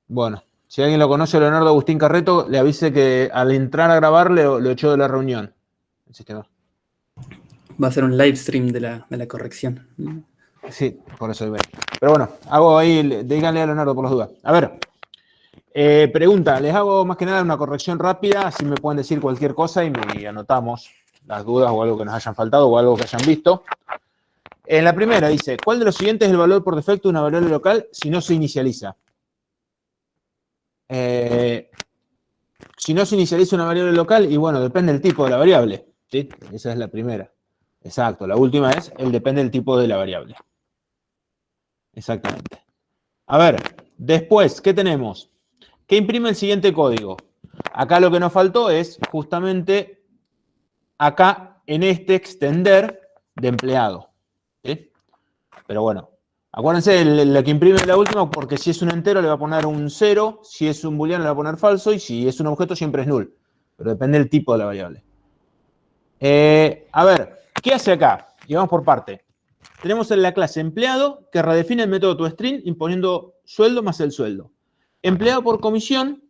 Bueno, si alguien lo conoce, Leonardo Agustín Carreto, le avise que al entrar a grabar lo echó de la reunión. El sistema. Va a ser un live stream de la corrección. Sí, por eso. Pero bueno, hago ahí, díganle a Leonardo por las dudas. A ver, pregunta, les hago más que nada una corrección rápida, así me pueden decir cualquier cosa y anotamos las dudas o algo que nos hayan faltado o algo que hayan visto. En la primera dice, ¿cuál de los siguientes es el valor por defecto de una variable local si no se inicializa? Si no se inicializa una variable local, y bueno, depende del tipo de la variable, ¿sí? Esa es la primera. Exacto, la última es el depende del tipo de la variable. Exactamente. A ver, después, ¿qué tenemos? ¿Qué imprime el siguiente código? Acá lo que nos faltó es justamente acá en este extender de empleado, ¿sí? Pero bueno, acuérdense, la que imprime la última, porque si es un entero le va a poner un 0, si es un booleano le va a poner falso, y si es un objeto siempre es null. Pero depende del tipo de la variable. A ver, ¿qué hace acá? Y vamos por parte. Tenemos en la clase empleado, que redefine el método toString imponiendo sueldo más el sueldo. Empleado por comisión,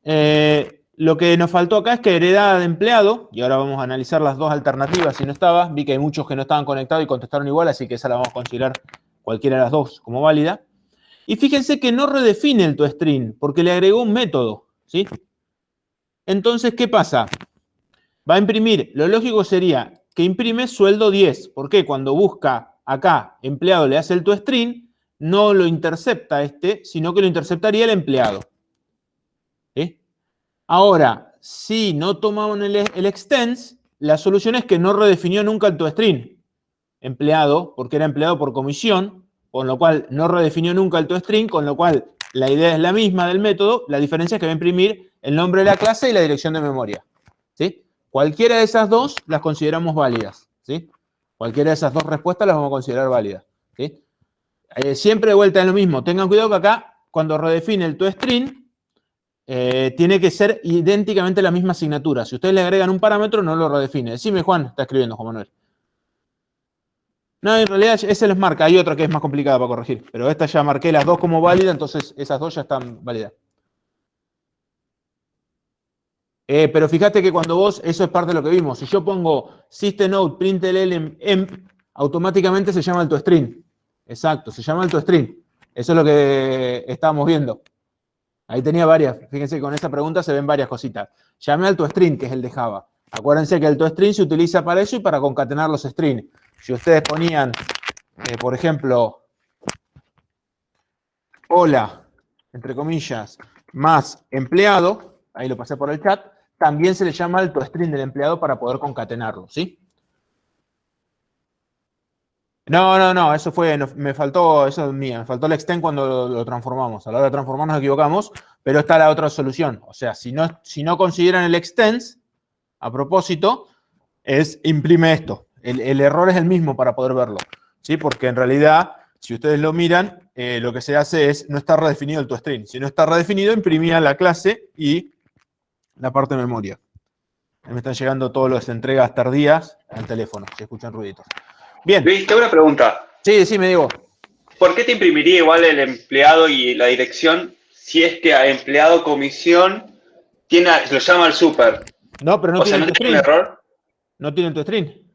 lo que nos faltó acá es que heredada de empleado, y ahora vamos a analizar las dos alternativas si no estaba. Vi que hay muchos que no estaban conectados y contestaron igual, así que esa la vamos a considerar cualquiera de las dos como válida. Y fíjense que no redefine el toString, porque le agregó un método, ¿sí? Entonces, ¿qué pasa? Va a imprimir, lo lógico sería que imprime sueldo 10. ¿Por qué? Cuando busca acá empleado le hace el toString, no lo intercepta sino que lo interceptaría el empleado. ¿Sí? Ahora, si no tomamos el extends, la solución es que no redefinió nunca el toString. Empleado, porque era empleado por comisión, con lo cual no redefinió nunca el toString, con lo cual la idea es la misma del método, la diferencia es que va a imprimir el nombre de la clase y la dirección de memoria. ¿Sí? Cualquiera de esas dos las consideramos válidas. ¿Sí? Cualquiera de esas dos respuestas las vamos a considerar válidas. ¿Sí? Siempre de vuelta en lo mismo. Tengan cuidado que acá, cuando redefine el toString, tiene que ser idénticamente la misma asignatura. Si ustedes le agregan un parámetro, no lo redefine. Decime, Juan, está escribiendo, Juan Manuel. No, en realidad ese los marca. Hay otra que es más complicada para corregir. Pero esta ya marqué las dos como válidas, entonces esas dos ya están válidas. Pero fíjate que cuando vos, eso es parte de lo que vimos. Si yo pongo system.out.println emp, automáticamente se llama el toString. Exacto, se llama el toString. Eso es lo que estábamos viendo. Ahí tenía varias. Fíjense que con esa pregunta se ven varias cositas. Llamé al toString, que es el de Java. Acuérdense que el toString se utiliza para eso y para concatenar los strings. Si ustedes ponían, por ejemplo, hola, entre comillas, más empleado, ahí lo pasé por el chat, también se le llama el toString del empleado para poder concatenarlo, ¿sí? No, eso fue, me faltó, eso es mía, me faltó el extend cuando lo transformamos. A la hora de transformar nos equivocamos, pero está la otra solución. O sea, si no consideran el extends, a propósito, imprime esto. El error es el mismo para poder verlo, ¿sí? Porque en realidad, si ustedes lo miran, lo que se hace es, no está redefinido el toString. Si no está redefinido, imprimía la clase y la parte de memoria. Me están llegando todas las entregas tardías al teléfono, se escuchan ruiditos. Bien. Luis, tengo una pregunta. Sí, me digo. ¿Por qué te imprimiría igual el empleado y la dirección si es que a empleado comisión lo llama al super? No, pero no tiene ¿no tiene un error? No tiene el toString.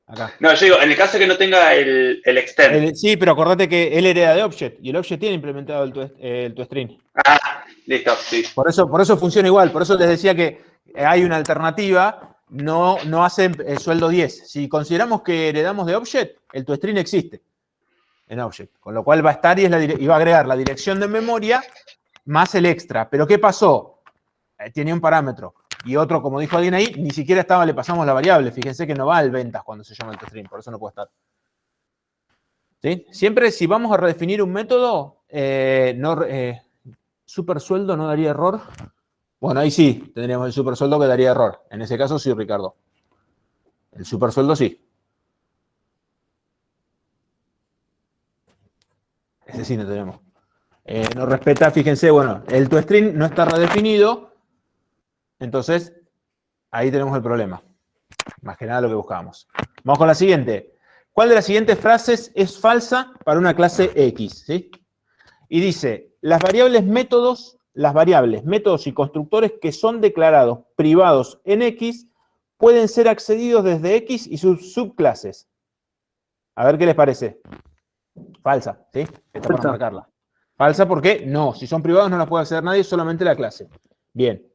Acá. No, yo digo, en el caso que no tenga el extend. Sí, pero acordate que él hereda de Object y el Object tiene implementado el toString. Ah, listo, sí. Por eso funciona igual. Por eso les decía que hay una alternativa. No hace el sueldo 10. Si consideramos que heredamos de Object, el toString existe en Object. Con lo cual va a estar y va a agregar la dirección de memoria más el extra. Pero ¿qué pasó? Tenía un parámetro. Y otro, como dijo alguien ahí, ni siquiera le pasamos la variable. Fíjense que no va al ventas cuando se llama el toString. Por eso no puede estar. ¿Sí? Siempre si vamos a redefinir un método, super sueldo no daría error. Bueno, ahí sí, tendríamos el supersueldo que daría error. En ese caso sí, Ricardo. El supersueldo sí. Ese sí no tenemos. No respeta, fíjense, bueno, el toString no está redefinido. Entonces, ahí tenemos el problema. Más que nada lo que buscábamos. Vamos con la siguiente. ¿Cuál de las siguientes frases es falsa para una clase X? ¿Sí? Y dice, las variables, métodos y constructores que son declarados privados en X pueden ser accedidos desde X y sus subclases. A ver qué les parece. Falsa, ¿sí? Esta para marcarla. Falsa porque no, si son privados no las puede acceder nadie, solamente la clase. Bien.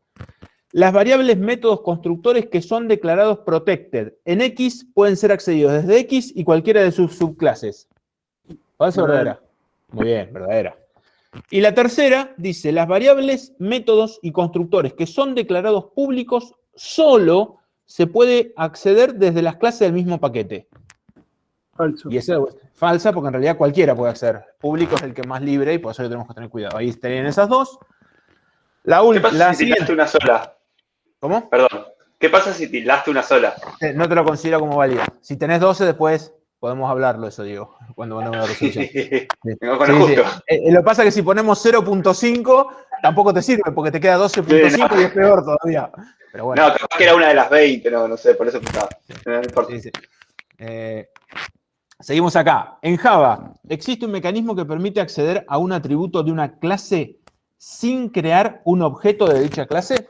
Las variables, métodos, constructores que son declarados protected en X pueden ser accedidos desde X y cualquiera de sus subclases. ¿Falsa o verdadera? Muy bien, verdadera. Y la tercera dice, las variables, métodos y constructores que son declarados públicos solo se puede acceder desde las clases del mismo paquete. Falso. Y esa es falsa porque en realidad cualquiera puede acceder. Público es el que es más libre y por eso tenemos que tener cuidado. Ahí estarían esas dos. ¿Qué pasa si tildaste una sola? ¿Cómo? Perdón. ¿Qué pasa si tildaste una sola? No te lo considero como válida. Si tenés 12 después podemos hablarlo eso, digo, cuando mandemos la resolución. Sí. Vengo con el justo. Lo que pasa es que si ponemos 0.5 tampoco te sirve porque te queda 12.5 Sí, no. y es peor todavía. Pero bueno. No, capaz que era una de las 20, no sé, por eso pensaba. No importa. Sí. Seguimos acá. En Java, ¿existe un mecanismo que permite acceder a un atributo de una clase sin crear un objeto de dicha clase?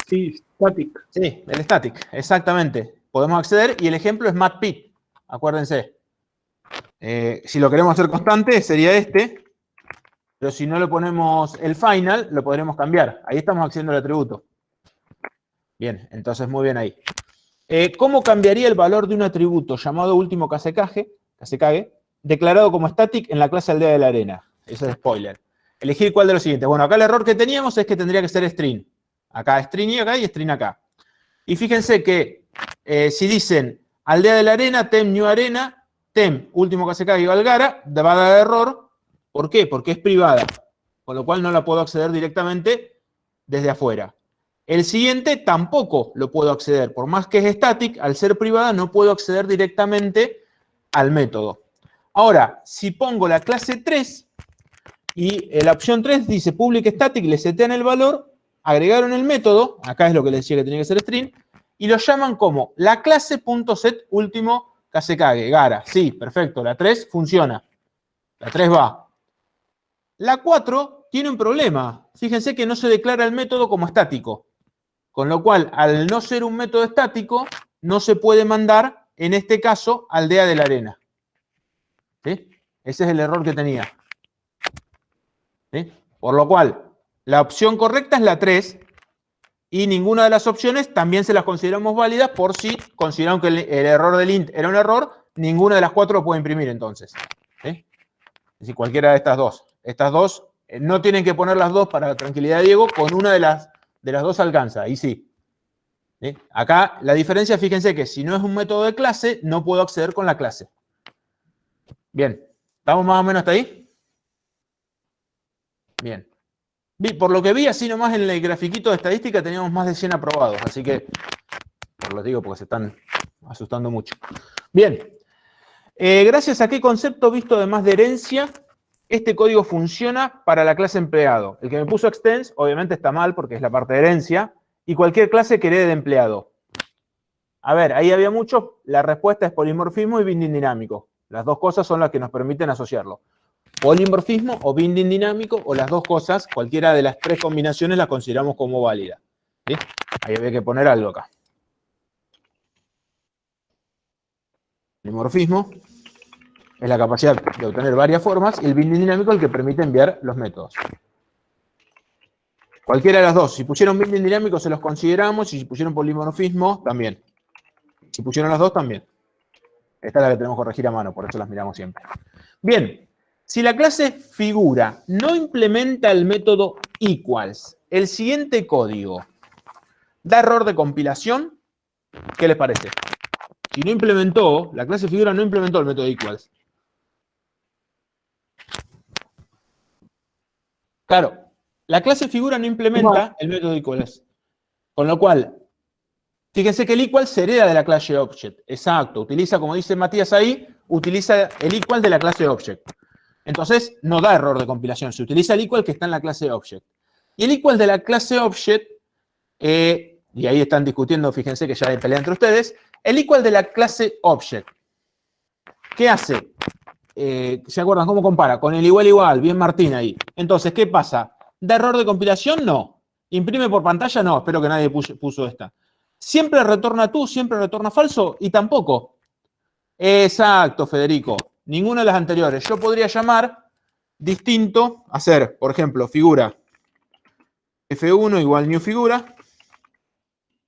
Sí, static. Sí, el static, exactamente. Podemos acceder y el ejemplo es matpit. Acuérdense. Si lo queremos hacer constante sería este, pero si no le ponemos el final, lo podremos cambiar. Ahí estamos accediendo al atributo. Bien, entonces muy bien ahí. ¿Cómo cambiaría el valor de un atributo llamado último casecague, declarado como static en la clase aldea de la arena? Eso es spoiler. Elegir cuál de los siguientes. Bueno, acá el error que teníamos es que tendría que ser string. Acá string y acá y string acá. Y fíjense que si dicen aldea de la arena, tem new arena, tem último casecague y Valgara, va a dar error. ¿Por qué? Porque es privada. Con lo cual no la puedo acceder directamente desde afuera. El siguiente tampoco lo puedo acceder. Por más que es static, al ser privada no puedo acceder directamente al método. Ahora, si pongo la clase 3 y la opción 3 dice public static, le setean el valor, agregaron el método, acá es lo que les decía que tenía que ser string, y lo llaman como la clase.set último casecague, gara. Sí, perfecto, la 3 funciona. La 3 va. La 4 tiene un problema. Fíjense que no se declara el método como estático. Con lo cual, al no ser un método estático, no se puede mandar, en este caso, aldea de la arena. ¿Sí? Ese es el error que tenía. ¿Sí? Por lo cual, la opción correcta es la 3 y ninguna de las opciones también se las consideramos válidas por si consideraron que el error del int era un error, ninguna de las 4 lo puede imprimir entonces. ¿Sí? Es decir, cualquiera de estas dos. Estas dos, no tienen que poner las dos para la tranquilidad de Diego, con una de las dos alcanza, ahí sí. ¿Sí? Acá la diferencia, fíjense que si no es un método de clase, no puedo acceder con la clase. Bien, ¿estamos más o menos hasta ahí? Bien. Por lo que vi, así nomás en el grafiquito de estadística teníamos más de 100 aprobados, así que, por lo digo porque se están asustando mucho. Bien, gracias a qué concepto visto además de herencia, este código funciona para la clase empleado. El que me puso extends, obviamente está mal porque es la parte de herencia, y cualquier clase que herede de empleado. A ver, ahí había mucho, la respuesta es polimorfismo y binding dinámico. Las dos cosas son las que nos permiten asociarlo. Polimorfismo o binding dinámico, o las dos cosas, cualquiera de las tres combinaciones las consideramos como válida. ¿Sí? Ahí había que poner algo acá. Polimorfismo es la capacidad de obtener varias formas, y el binding dinámico es el que permite enviar los métodos. Cualquiera de las dos. Si pusieron binding dinámico se los consideramos, y si pusieron polimorfismo, también. Si pusieron las dos, también. Esta es la que tenemos que corregir a mano, por eso las miramos siempre. Bien. Si la clase figura no implementa el método equals, el siguiente código da error de compilación, ¿qué les parece? Si no implementó, la clase figura no implementó el método equals. Claro, la clase figura no implementa el método equals. Con lo cual, fíjense que el equal se hereda de la clase object. Exacto, utiliza, como dice Matías ahí, utiliza el equal de la clase object. Entonces, no da error de compilación. Se utiliza el equal que está en la clase object. Y el equal de la clase object, y ahí están discutiendo, fíjense que ya hay pelea entre ustedes, El equal de la clase object. ¿Qué hace? ¿Se acuerdan cómo compara? Con el igual, bien Martín ahí. Entonces, ¿qué pasa? ¿Da error de compilación? No. ¿Imprime por pantalla? No. Espero que nadie puso esta. ¿Siempre retorna true? ¿Siempre retorna falso? Y tampoco. Exacto, Federico. Ninguna de las anteriores. Yo podría llamar distinto, hacer, por ejemplo, figura F1 igual new figura,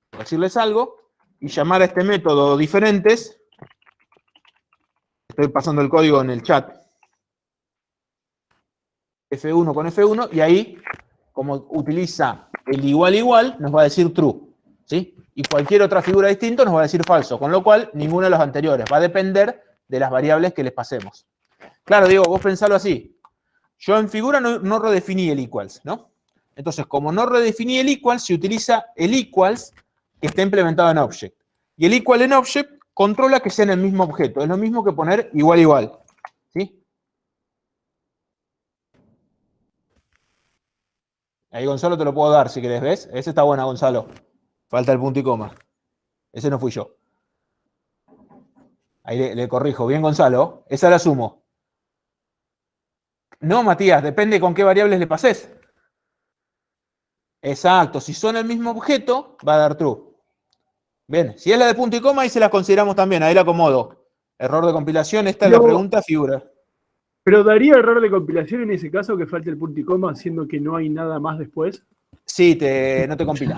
por decirles algo, y llamar a este método diferentes. Estoy pasando el código en el chat. F1 con F1, y ahí, como utiliza el igual, nos va a decir true. ¿Sí? Y cualquier otra figura distinta nos va a decir falso, con lo cual ninguno de los anteriores. Va a depender de las variables que les pasemos. Claro, Diego, vos pensalo así. Yo en figura no redefiní el equals, ¿no? Entonces, como no redefiní el equals, se utiliza el equals que está implementado en object. Y el equal en object controla que sea en el mismo objeto. Es lo mismo que poner igual. ¿Sí? Ahí, Gonzalo, te lo puedo dar si querés, ¿ves? Ese está bueno, Gonzalo. Falta el punto y coma. Ese no fui yo. Ahí le corrijo. Bien, Gonzalo. Esa la sumo. No, Matías, depende con qué variables le pases. Exacto. Si son el mismo objeto, va a dar true. Bien. Si es la de punto y coma, ahí se las consideramos también. Ahí la acomodo. Error de compilación. Esta es la pregunta, figura. Pero daría error de compilación en ese caso que falte el punto y coma, siendo que no hay nada más después. Sí, no te compila.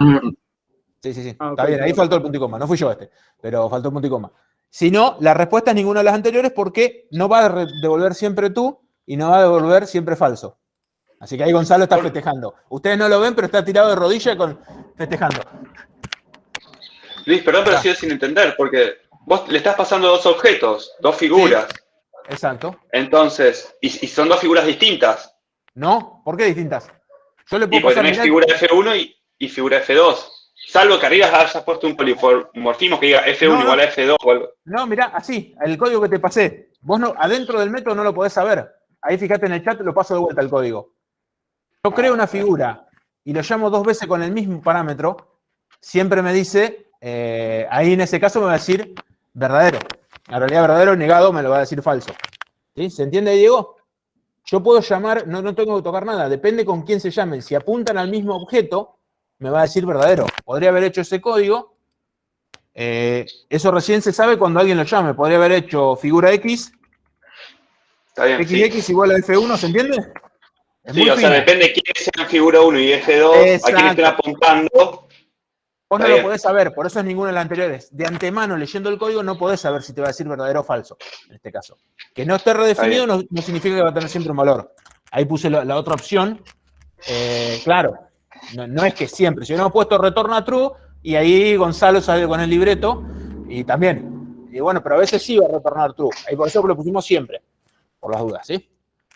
Sí. Ah, Está ok, bien, ahí faltó el punto y coma. No fui yo pero faltó el punto y coma. Si no, la respuesta es ninguna de las anteriores porque no va a devolver siempre tú y no va a devolver siempre falso. Así que ahí Gonzalo está festejando. Ustedes no lo ven, pero está tirado de rodillas festejando. Luis, perdón, pero sigo sin entender, porque vos le estás pasando dos objetos, dos figuras. Sí, exacto. Entonces, y son dos figuras distintas. ¿No? ¿Por qué distintas? Yo le Y puedo porque pasar, tenés mirá, figura F1 y figura F2. Salvo que arriba hayas puesto un polimorfismo que diga F1 igual a F2 o algo. No, mirá, así, el código que te pasé. Vos no, adentro del método no lo podés saber. Ahí fíjate en el chat, lo paso de vuelta el código. Yo creo una figura y lo llamo dos veces con el mismo parámetro, siempre me dice, ahí en ese caso me va a decir verdadero. En realidad verdadero negado me lo va a decir falso. ¿Sí? ¿Se entiende, Diego? Yo puedo llamar, no tengo que tocar nada, depende con quién se llamen. Si apuntan al mismo objeto, me va a decir verdadero. Podría haber hecho ese código. Eso recién se sabe cuando alguien lo llame. Podría haber hecho figura X. Está bien, XX sí. igual a F1, ¿se entiende? Es Sí, muy o sea, fino. depende de quién sea en figura 1 y F2, Exacto. a quién estén apuntando. Vos no Está lo bien. podés saber, por eso es ninguna de las anteriores. De antemano, leyendo el código, no podés saber si te va a decir verdadero o falso, en este caso. Que no esté redefinido no significa que va a tener siempre un valor. Ahí puse la otra opción. Claro, no es que siempre. Si hubiéramos puesto retorna true, y ahí Gonzalo sale con el libreto, y también. Y bueno, pero a veces sí va a retornar true. Ahí por eso lo pusimos siempre, por las dudas, ¿sí?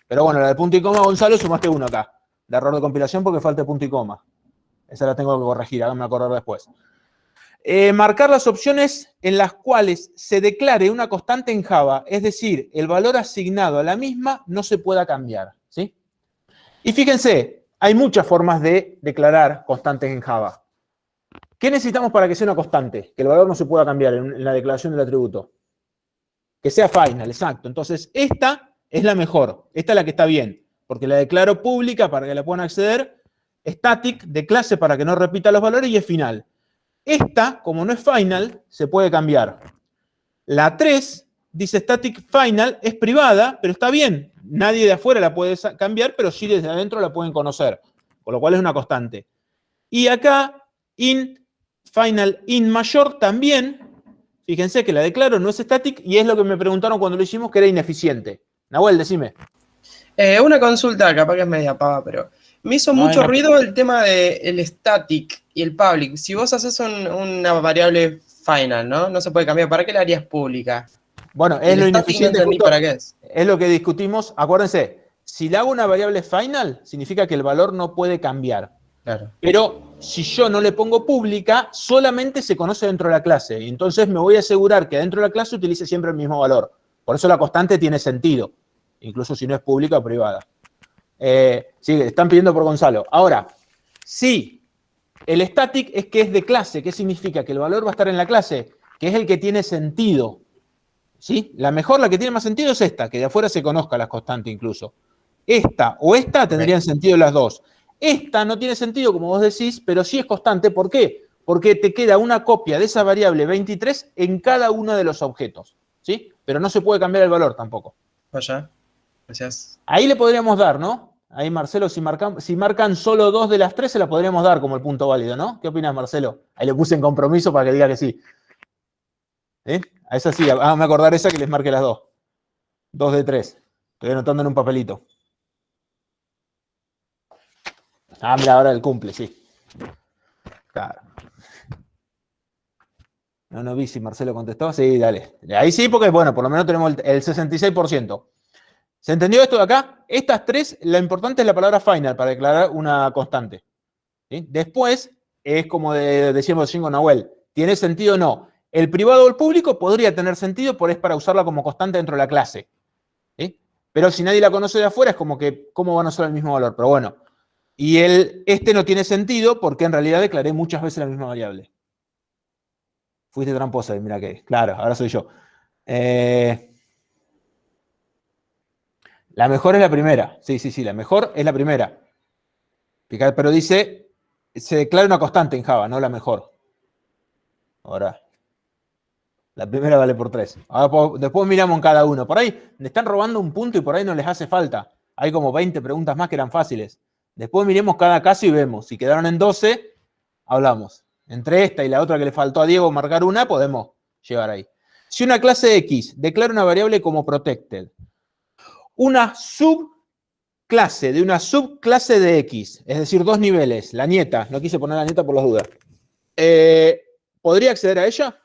Pero bueno, la de punto y coma, Gonzalo, sumaste uno acá. De error de compilación porque falta el punto y coma. Esa la tengo que corregir, háganme acordar después. Marcar las opciones en las cuales se declare una constante en Java, es decir, el valor asignado a la misma no se pueda cambiar, ¿sí? Y fíjense, hay muchas formas de declarar constantes en Java. ¿Qué necesitamos para que sea una constante? Que el valor no se pueda cambiar en la declaración del atributo. Que sea final, exacto. Entonces, esta es la mejor, esta es la que está bien, porque la declaro pública para que la puedan acceder, static de clase para que no repita los valores y es final. Esta, como no es final, se puede cambiar. La 3 dice static final, es privada, pero está bien. Nadie de afuera la puede cambiar, pero sí desde adentro la pueden conocer, con lo cual es una constante. Y acá, final in mayor también, fíjense que la declaro, no es static, y es lo que me preguntaron cuando lo hicimos, que era ineficiente. Nahuel, decime. Una consulta, capaz que es media pava, pero me hizo mucho ruido el tema del static y el public. Si vos haces una variable final, ¿no? No se puede cambiar. ¿Para qué la harías pública? Bueno, es lo ineficiente. No entendí para qué es. Es lo que discutimos. Acuérdense, si le hago una variable final, significa que el valor no puede cambiar. Claro. Pero si yo no le pongo pública, solamente se conoce dentro de la clase. Y entonces me voy a asegurar que dentro de la clase utilice siempre el mismo valor. Por eso la constante tiene sentido, incluso si no es pública o privada. Sí, están pidiendo por Gonzalo. Ahora, si el static es que es de clase, ¿qué significa? Que el valor va a estar en la clase. que es el que tiene sentido. ¿Sí? La que tiene más sentido es esta, que de afuera se conozca la constante incluso. Esta o esta tendrían sentido las dos. Esta no tiene sentido, como vos decís, pero sí es constante. ¿Por qué? Porque te queda una copia de esa variable 23 en cada uno de los objetos. ¿Sí? Pero no se puede cambiar el valor tampoco. Vaya. Gracias. Ahí le podríamos dar, ¿no? Ahí, Marcelo, si marcan solo 2 de las 3, se la podríamos dar como el punto válido, ¿no? ¿Qué opinas, Marcelo? Ahí le puse en compromiso para que diga que sí. A esa sí, me acordar esa que les marque las 2. 2 de 3. Estoy anotando en un papelito. Mira, ahora el cumple, sí. Claro. No vi si Marcelo contestó. Sí, dale. Ahí sí, porque, bueno, por lo menos tenemos el 66%. ¿Se entendió esto de acá? Estas 3, lo importante es la palabra final para declarar una constante. ¿Sí? Después, es como decíamos con Nahuel, ¿tiene sentido o no? El privado o el público podría tener sentido, pero es para usarla como constante dentro de la clase. ¿Sí? Pero si nadie la conoce de afuera, es como que, ¿cómo van a usar el mismo valor? Pero bueno. Y este no tiene sentido porque en realidad declaré muchas veces la misma variable. Fuiste tramposa, mira que, claro, ahora soy yo. La mejor es la primera. Sí, la mejor es la primera. Pero dice, se declara una constante en Java, no la mejor. Ahora, la primera vale por 3. Ahora, después miramos en cada uno. Por ahí le están robando un punto y por ahí no les hace falta. Hay como 20 preguntas más que eran fáciles. Después miremos cada caso y vemos. Si quedaron en 12, hablamos. Entre esta y la otra que le faltó a Diego marcar una, podemos llegar ahí. Si una clase X declara una variable como protected, una subclase de una subclase de X, es decir, 2 niveles, la nieta, no quise poner la nieta por las dudas, ¿podría acceder a ella?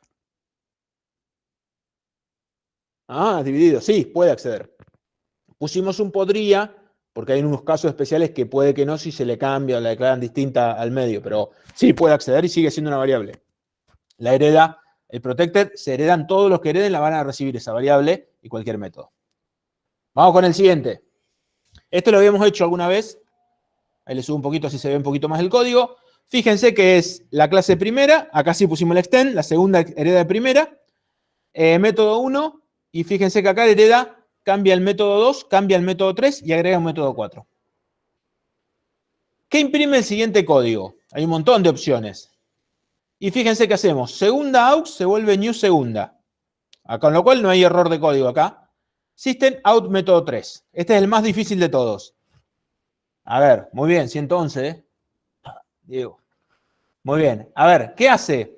Dividido, sí, puede acceder. Pusimos un podría, porque hay unos casos especiales que puede que no si se le cambia o la declaran distinta al medio, pero sí puede acceder y sigue siendo una variable. La hereda, el protected, se heredan todos los que hereden, la van a recibir esa variable y cualquier método. Vamos con el siguiente. Este lo habíamos hecho alguna vez. Ahí le subo un poquito, así se ve un poquito más el código. Fíjense que es la clase primera. Acá sí pusimos el extend. La segunda hereda de primera. Método 1. Y fíjense que acá hereda, cambia el método 2, cambia el método 3 y agrega un método 4. ¿Qué imprime el siguiente código? Hay un montón de opciones. Y fíjense qué hacemos. Segunda aux se vuelve new segunda. Con lo cual no hay error de código acá. System out método 3. Este es el más difícil de todos. A ver, muy bien, 111, Diego. Muy bien. A ver, ¿qué hace?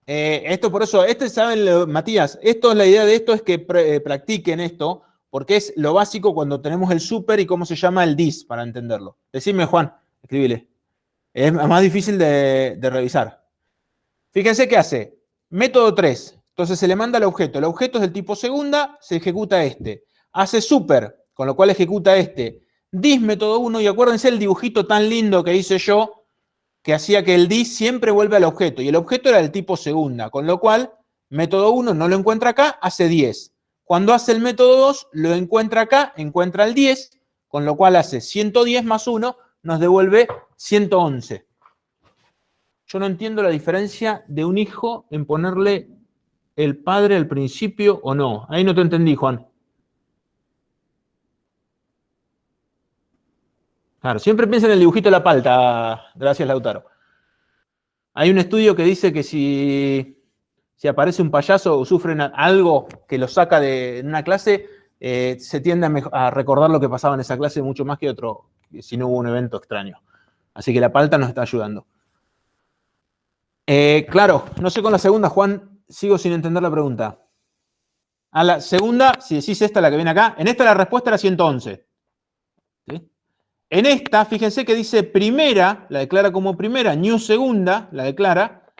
Esto por eso, saben, Matías, la idea de esto es que practiquen esto, porque es lo básico cuando tenemos el super y cómo se llama el dis, para entenderlo. Decime, Juan, escribile. Es más difícil de revisar. Fíjense qué hace. Método 3. Entonces se le manda al objeto. El objeto es del tipo segunda, se ejecuta este. Hace super, con lo cual ejecuta este. Dis método 1, y acuérdense el dibujito tan lindo que hice yo, que hacía que el dis siempre vuelve al objeto. Y el objeto era del tipo segunda, con lo cual método 1 no lo encuentra acá, hace 10. Cuando hace el método 2, lo encuentra acá, encuentra el 10, con lo cual hace 110 más 1, nos devuelve 111. Yo no entiendo la diferencia de un hijo en ponerle el padre al principio o no. Ahí no te entendí, Juan. Claro, siempre piensa en el dibujito de la palta. Gracias, Lautaro. Hay un estudio que dice que si aparece un payaso o sufren algo que lo saca de una clase, se tiende a recordar lo que pasaba en esa clase mucho más que otro, si no hubo un evento extraño. Así que la palta nos está ayudando. Claro, no sé con la segunda, Juan, sigo sin entender la pregunta. A la segunda, si decís esta, la que viene acá, en esta la respuesta era 111. ¿Sí? En esta, fíjense que dice primera, la declara como primera, new segunda, la declara,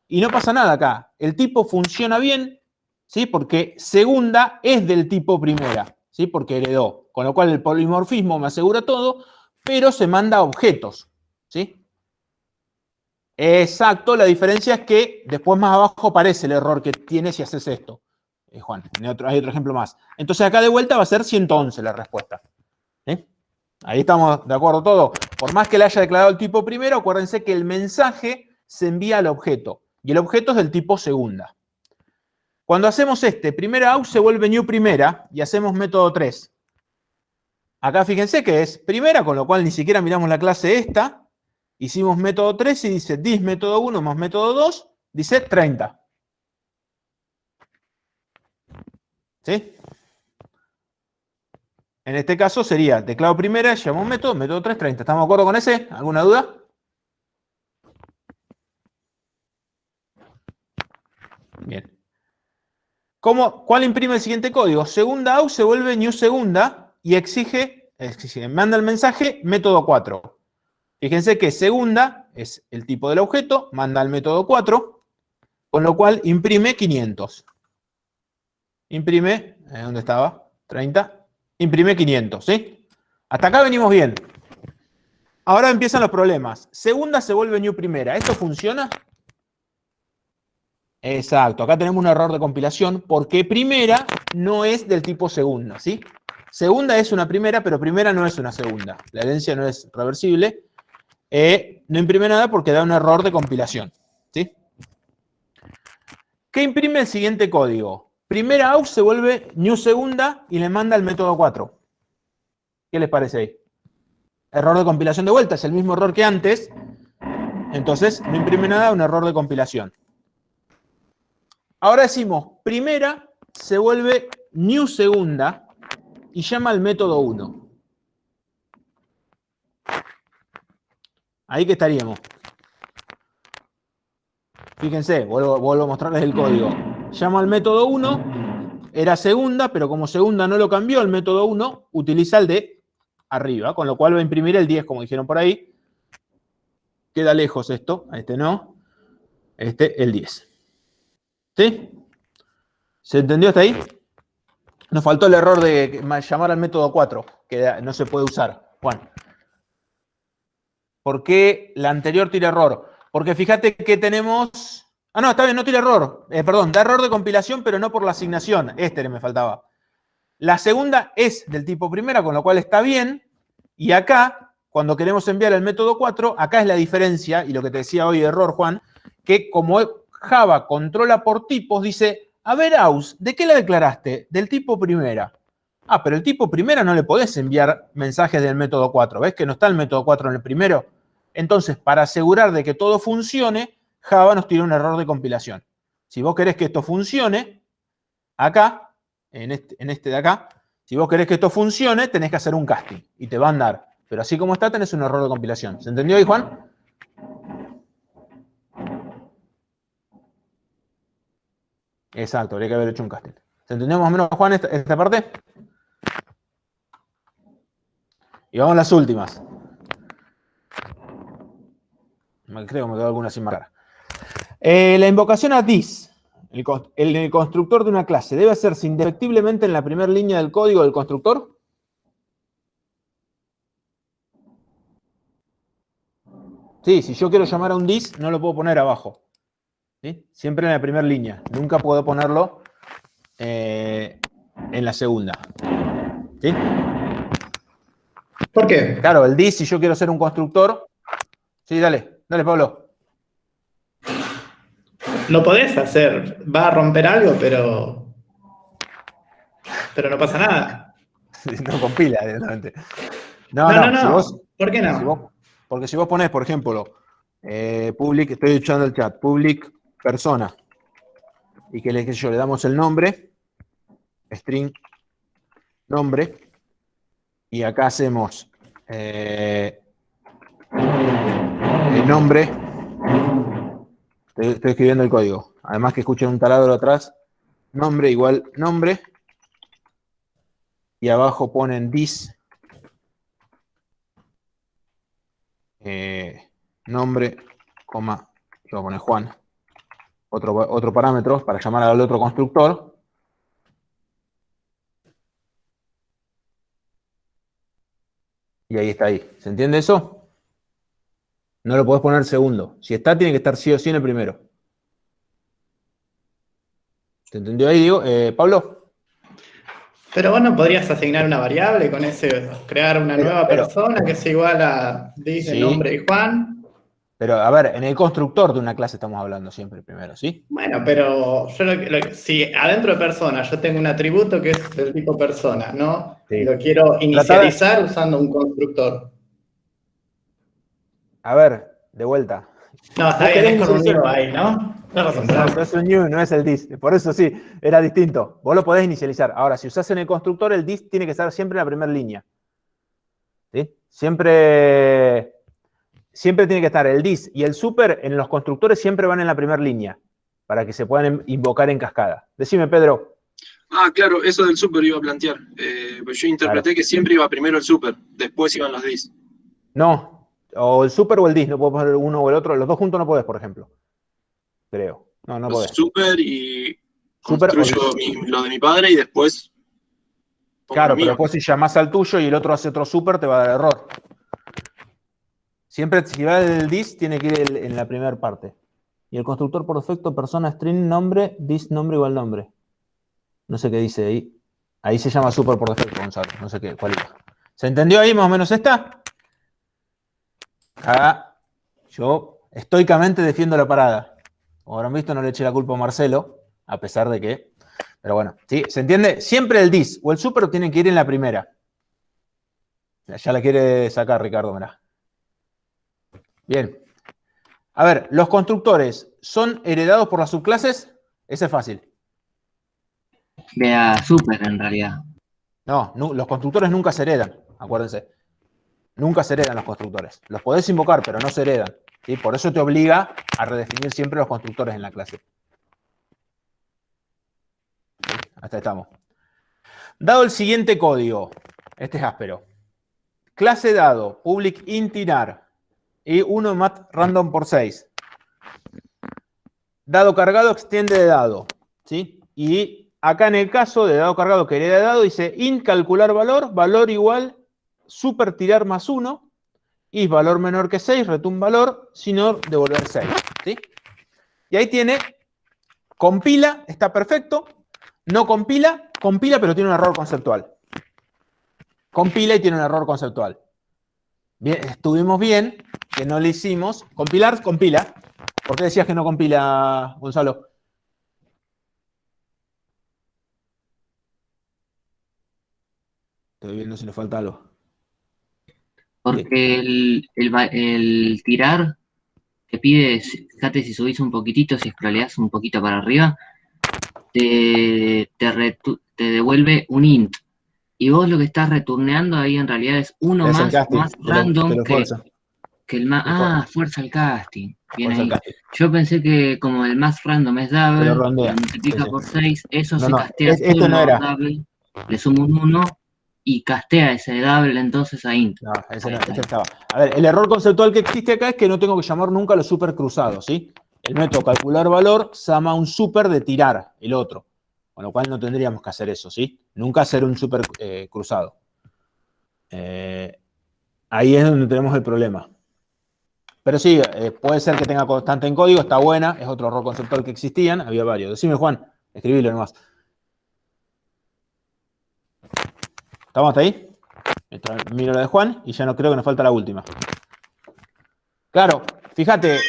y no pasa nada acá. El tipo funciona bien, ¿sí? Porque segunda es del tipo primera, ¿sí? Porque heredó. Con lo cual el polimorfismo me asegura todo, pero se manda objetos, ¿sí? Exacto, la diferencia es que después más abajo aparece el error que tienes si haces esto. Juan, hay otro ejemplo más. Entonces acá de vuelta va a ser 111 la respuesta. Ahí estamos de acuerdo todo. Por más que le haya declarado el tipo primero, acuérdense que el mensaje se envía al objeto. y el objeto es del tipo segunda. Cuando hacemos primera AUX se vuelve new primera y hacemos método 3. Acá fíjense que es primera, con lo cual ni siquiera miramos la clase esta. Hicimos método 3 y dice dis método 1 más método 2, dice 30. ¿Sí? En este caso sería teclado primera, llamamos método 3, 30. ¿Estamos de acuerdo con ese? ¿Alguna duda? Bien. ¿Cuál imprime el siguiente código? Segunda AUX se vuelve new segunda y manda el mensaje método 4. Fíjense que segunda es el tipo del objeto, manda al método 4, con lo cual imprime 500. Imprime, ¿dónde estaba? 30. Imprime 500, ¿sí? Hasta acá venimos bien. Ahora empiezan los problemas. Segunda se vuelve new primera. ¿Esto funciona? Exacto, acá tenemos un error de compilación porque primera no es del tipo segunda, ¿sí? Segunda es una primera, pero primera no es una segunda. La herencia no es reversible. No imprime nada porque da un error de compilación, ¿sí? ¿Qué imprime el siguiente código? Primera AUX se vuelve new segunda y le manda el método 4. ¿Qué les parece ahí? Error de compilación de vuelta, es el mismo error que antes. Entonces no imprime nada, un error de compilación. Ahora decimos, primera se vuelve new segunda y llama al método 1. Ahí que estaríamos. Fíjense, vuelvo a mostrarles el código. Llama al método 1, era segunda, pero como segunda no lo cambió, el método 1 utiliza el de arriba, con lo cual va a imprimir el 10, como dijeron por ahí. Queda lejos esto, a este no. El 10. ¿Sí? ¿Se entendió hasta ahí? Nos faltó el error de llamar al método 4, que no se puede usar. Juan. ¿Por qué la anterior tira error? Porque fíjate que tenemos... Ah, no, está bien, no tira error. Perdón, da error de compilación, pero no por la asignación. Me faltaba. La segunda es del tipo primera, con lo cual está bien. Y acá, cuando queremos enviar el método 4, acá es la diferencia, y lo que te decía hoy error, Juan, que como Java controla por tipos, dice, a ver, AUX, ¿de qué la declaraste? Del tipo primera. Ah, pero el tipo primera no le podés enviar mensajes del método 4. ¿Ves que no está el método 4 en el primero? Entonces, para asegurar de que todo funcione, Java nos tira un error de compilación. Si vos querés que esto funcione, acá, en este de acá, si vos querés que esto funcione, tenés que hacer un casting y te va a andar. Pero así como está, tenés un error de compilación. ¿Se entendió ahí, Juan? Exacto, habría que haber hecho un casting. ¿Se entendió más o menos, Juan, esta parte? Y vamos a las últimas. Creo que me quedó alguna sin marcar. La invocación a this, el constructor de una clase, ¿debe hacerse indefectiblemente en la primera línea del código del constructor? Sí, si yo quiero llamar a un this, no lo puedo poner abajo. ¿Sí? Siempre en la primera línea. Nunca puedo ponerlo en la segunda. ¿Sí? ¿Por qué? Claro, el this, si yo quiero ser un constructor... Sí, dale, Pablo. Lo podés hacer, va a romper algo, pero no pasa nada. No compila directamente. No. Si vos, ¿Por qué no? porque si vos ponés, por ejemplo, public, estoy echando el chat, public persona, y que le damos el nombre, string nombre, y acá hacemos el nombre. Estoy escribiendo el código. Además que escuchen un taladro atrás. Nombre igual nombre. Y abajo ponen this. Nombre, coma. Yo voy a poner Juan. Otro parámetro para llamar al otro constructor. Y ahí está ahí. ¿Se entiende eso? No lo podés poner segundo. Si está, tiene que estar sí o sí en el primero. ¿Se entendió ahí, Diego? Pablo. Pero vos no podrías asignar una variable con ese, crear una nueva persona que sea igual a this de nombre y Juan. Pero, a ver, en el constructor de una clase estamos hablando siempre primero, ¿sí? Bueno, pero yo si adentro de persona yo tengo un atributo que es del tipo persona, ¿no? Sí. Y lo quiero inicializar usando un constructor. A ver, de vuelta. No, está Vos bien, querés es con un inicializar- new ahí, ¿no? No razón, No es un new, no es el dis. Por eso sí, era distinto. Vos lo podés inicializar. Ahora, si usás en el constructor, el dis tiene que estar siempre en la primera línea. ¿Sí? Siempre tiene que estar el dis y el super en los constructores siempre van en la primera línea para que se puedan invocar en cascada. Decime, Pedro. Ah, claro, eso del super iba a plantear. Pues yo interpreté que siempre iba primero el super, después iban los dis. No, o el super o el dis, no puedo poner uno o el otro. Los dos juntos no podés, por ejemplo. Creo. No Los podés. super y Super construyo lo de mi padre y después pongo Claro, lo pero mío. después si llamás al tuyo y el otro hace otro super, te va a dar error. Siempre, si va el dis, tiene que ir en la primera parte. Y el constructor por defecto, persona, string, nombre, dis, nombre igual nombre. No sé qué dice ahí. Ahí se llama super por defecto, Gonzalo. No sé cuál era. ¿Se entendió ahí más o menos esta? Acá yo estoicamente defiendo la parada. Como habrán visto, no le eché la culpa a Marcelo, a pesar de que... Pero bueno, ¿sí? ¿Se entiende? Siempre el dis o el super tienen que ir en la primera. Ya la quiere sacar Ricardo, mirá. Bien. A ver, ¿los constructores son heredados por las subclases? Ese es fácil. De a super, en realidad. No, los constructores nunca se heredan, acuérdense. Nunca se heredan los constructores. Los podés invocar, pero no se heredan. ¿Sí? Por eso te obliga a redefinir siempre los constructores en la clase. ¿Sí? Hasta estamos. Dado el siguiente código, este es áspero. Clase dado, public int tirar y 1 mat random por 6. Dado cargado extiende de dado. ¿Sí? Y acá en el caso de dado cargado que hereda de dado, dice int calcular valor, valor igual super tirar más 1, y valor menor que 6, return valor, sino devolver 6. ¿Sí? Y ahí tiene, compila, está perfecto, no compila, compila pero tiene un error conceptual. Compila y tiene un error conceptual. Bien, estuvimos bien, que no le hicimos. Compilar, compila. ¿Por qué decías que no compila, Gonzalo? Estoy viendo si le falta algo. Porque el tirar te pide, fíjate si subís un poquitito, si scrolleás un poquito para arriba, te devuelve un int. Y vos lo que estás returneando ahí en realidad es uno Es el más casting, random te lo fuerza. que el más. Ah, fuerza el casting. Bien Fuerza el ahí. casting. Yo pensé que como el más random es Te lo double, rondea. lo multiplica Sí. por 6, eso No, se no, castea este solo no era. double, le sumo un 1 y castea ese double entonces a int. No, ese Ahí no, está. este estaba. A ver, el error conceptual que existe acá es que no tengo que llamar nunca a los super cruzados, ¿sí? El método calcular valor llama un super de tirar, el otro. Con lo cual no tendríamos que hacer eso, ¿sí? Nunca hacer un super cruzado. Ahí es donde tenemos el problema. Pero sí, puede ser que tenga constante en código, está buena, es otro error conceptual que existían, había varios. Decime, Juan, escribilo nomás. ¿Estamos hasta ahí? Miro la de Juan y ya no creo que nos falta la última. Claro, fíjate,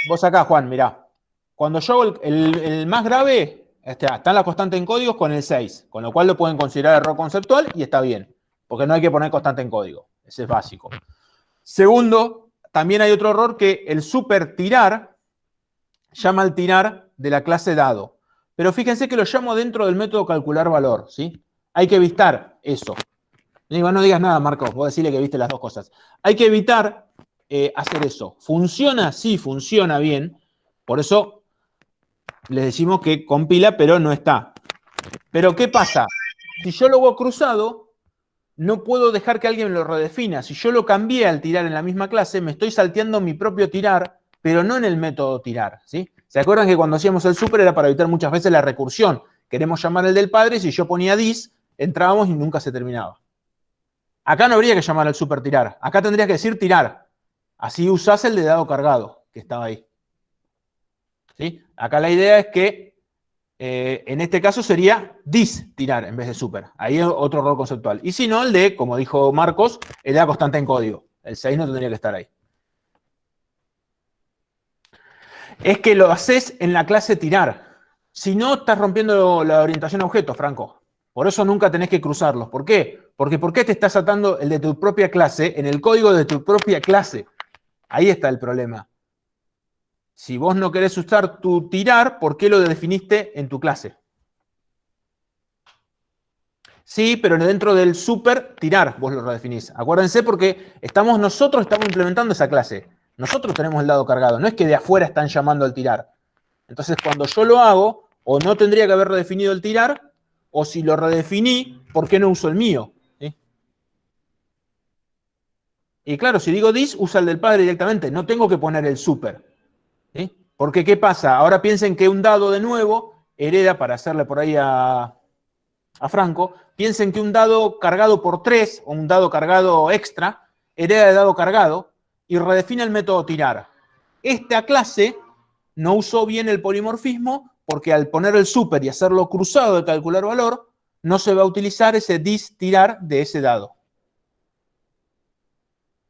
vos acá, Juan, mirá. Cuando yo hago el más grave, está la constante en códigos con el 6, con lo cual lo pueden considerar error conceptual y está bien, porque no hay que poner constante en código. Ese es básico. Segundo, también hay otro error que el super tirar llama al tirar de la clase dado. Pero fíjense que lo llamo dentro del método calcular valor, ¿sí? Hay que evitar eso. No digas nada, Marcos, vos decirle que viste las dos cosas. Hay que evitar hacer eso. ¿Funciona? Sí, funciona bien. Por eso les decimos que compila, pero no está. Pero ¿qué pasa? Si yo lo hago cruzado, no puedo dejar que alguien me lo redefina. Si yo lo cambié al tirar en la misma clase, me estoy salteando mi propio tirar, pero no en el método tirar, ¿sí? ¿Se acuerdan que cuando hacíamos el super era para evitar muchas veces la recursión? Queremos llamar el del padre, si yo ponía dis, entrábamos y nunca se terminaba. Acá no habría que llamar al super tirar. Acá tendría que decir tirar. Así usás el de dado cargado, que estaba ahí. ¿Sí? Acá la idea es que en este caso sería dis tirar en vez de super. Ahí es otro error conceptual. Y si no, el de, como dijo Marcos, el de la constante en código. El 6 no tendría que estar ahí. Es que lo haces en la clase tirar. Si no, estás rompiendo la orientación a objetos, Franco. Por eso nunca tenés que cruzarlos. ¿Por qué? Porque ¿por qué te estás atando el de tu propia clase en el código de tu propia clase? Ahí está el problema. Si vos no querés usar tu tirar, ¿por qué lo definiste en tu clase? Sí, pero dentro del super tirar vos lo redefinís. Acuérdense porque nosotros estamos implementando esa clase. Nosotros tenemos el dado cargado. No es que de afuera están llamando al tirar. Entonces, cuando yo lo hago, o no tendría que haber redefinido el tirar, o si lo redefiní, ¿por qué no uso el mío? ¿Sí? Y claro, si digo this, usa el del padre directamente. No tengo que poner el super. ¿Sí? Porque, ¿qué pasa? Ahora piensen que un dado de nuevo hereda, para hacerle por ahí a Franco, piensen que un dado cargado por 3, o un dado cargado extra, hereda de dado cargado, y redefine el método tirar. Esta clase no usó bien el polimorfismo porque al poner el super y hacerlo cruzado de calcular valor, no se va a utilizar ese dis tirar de ese dado.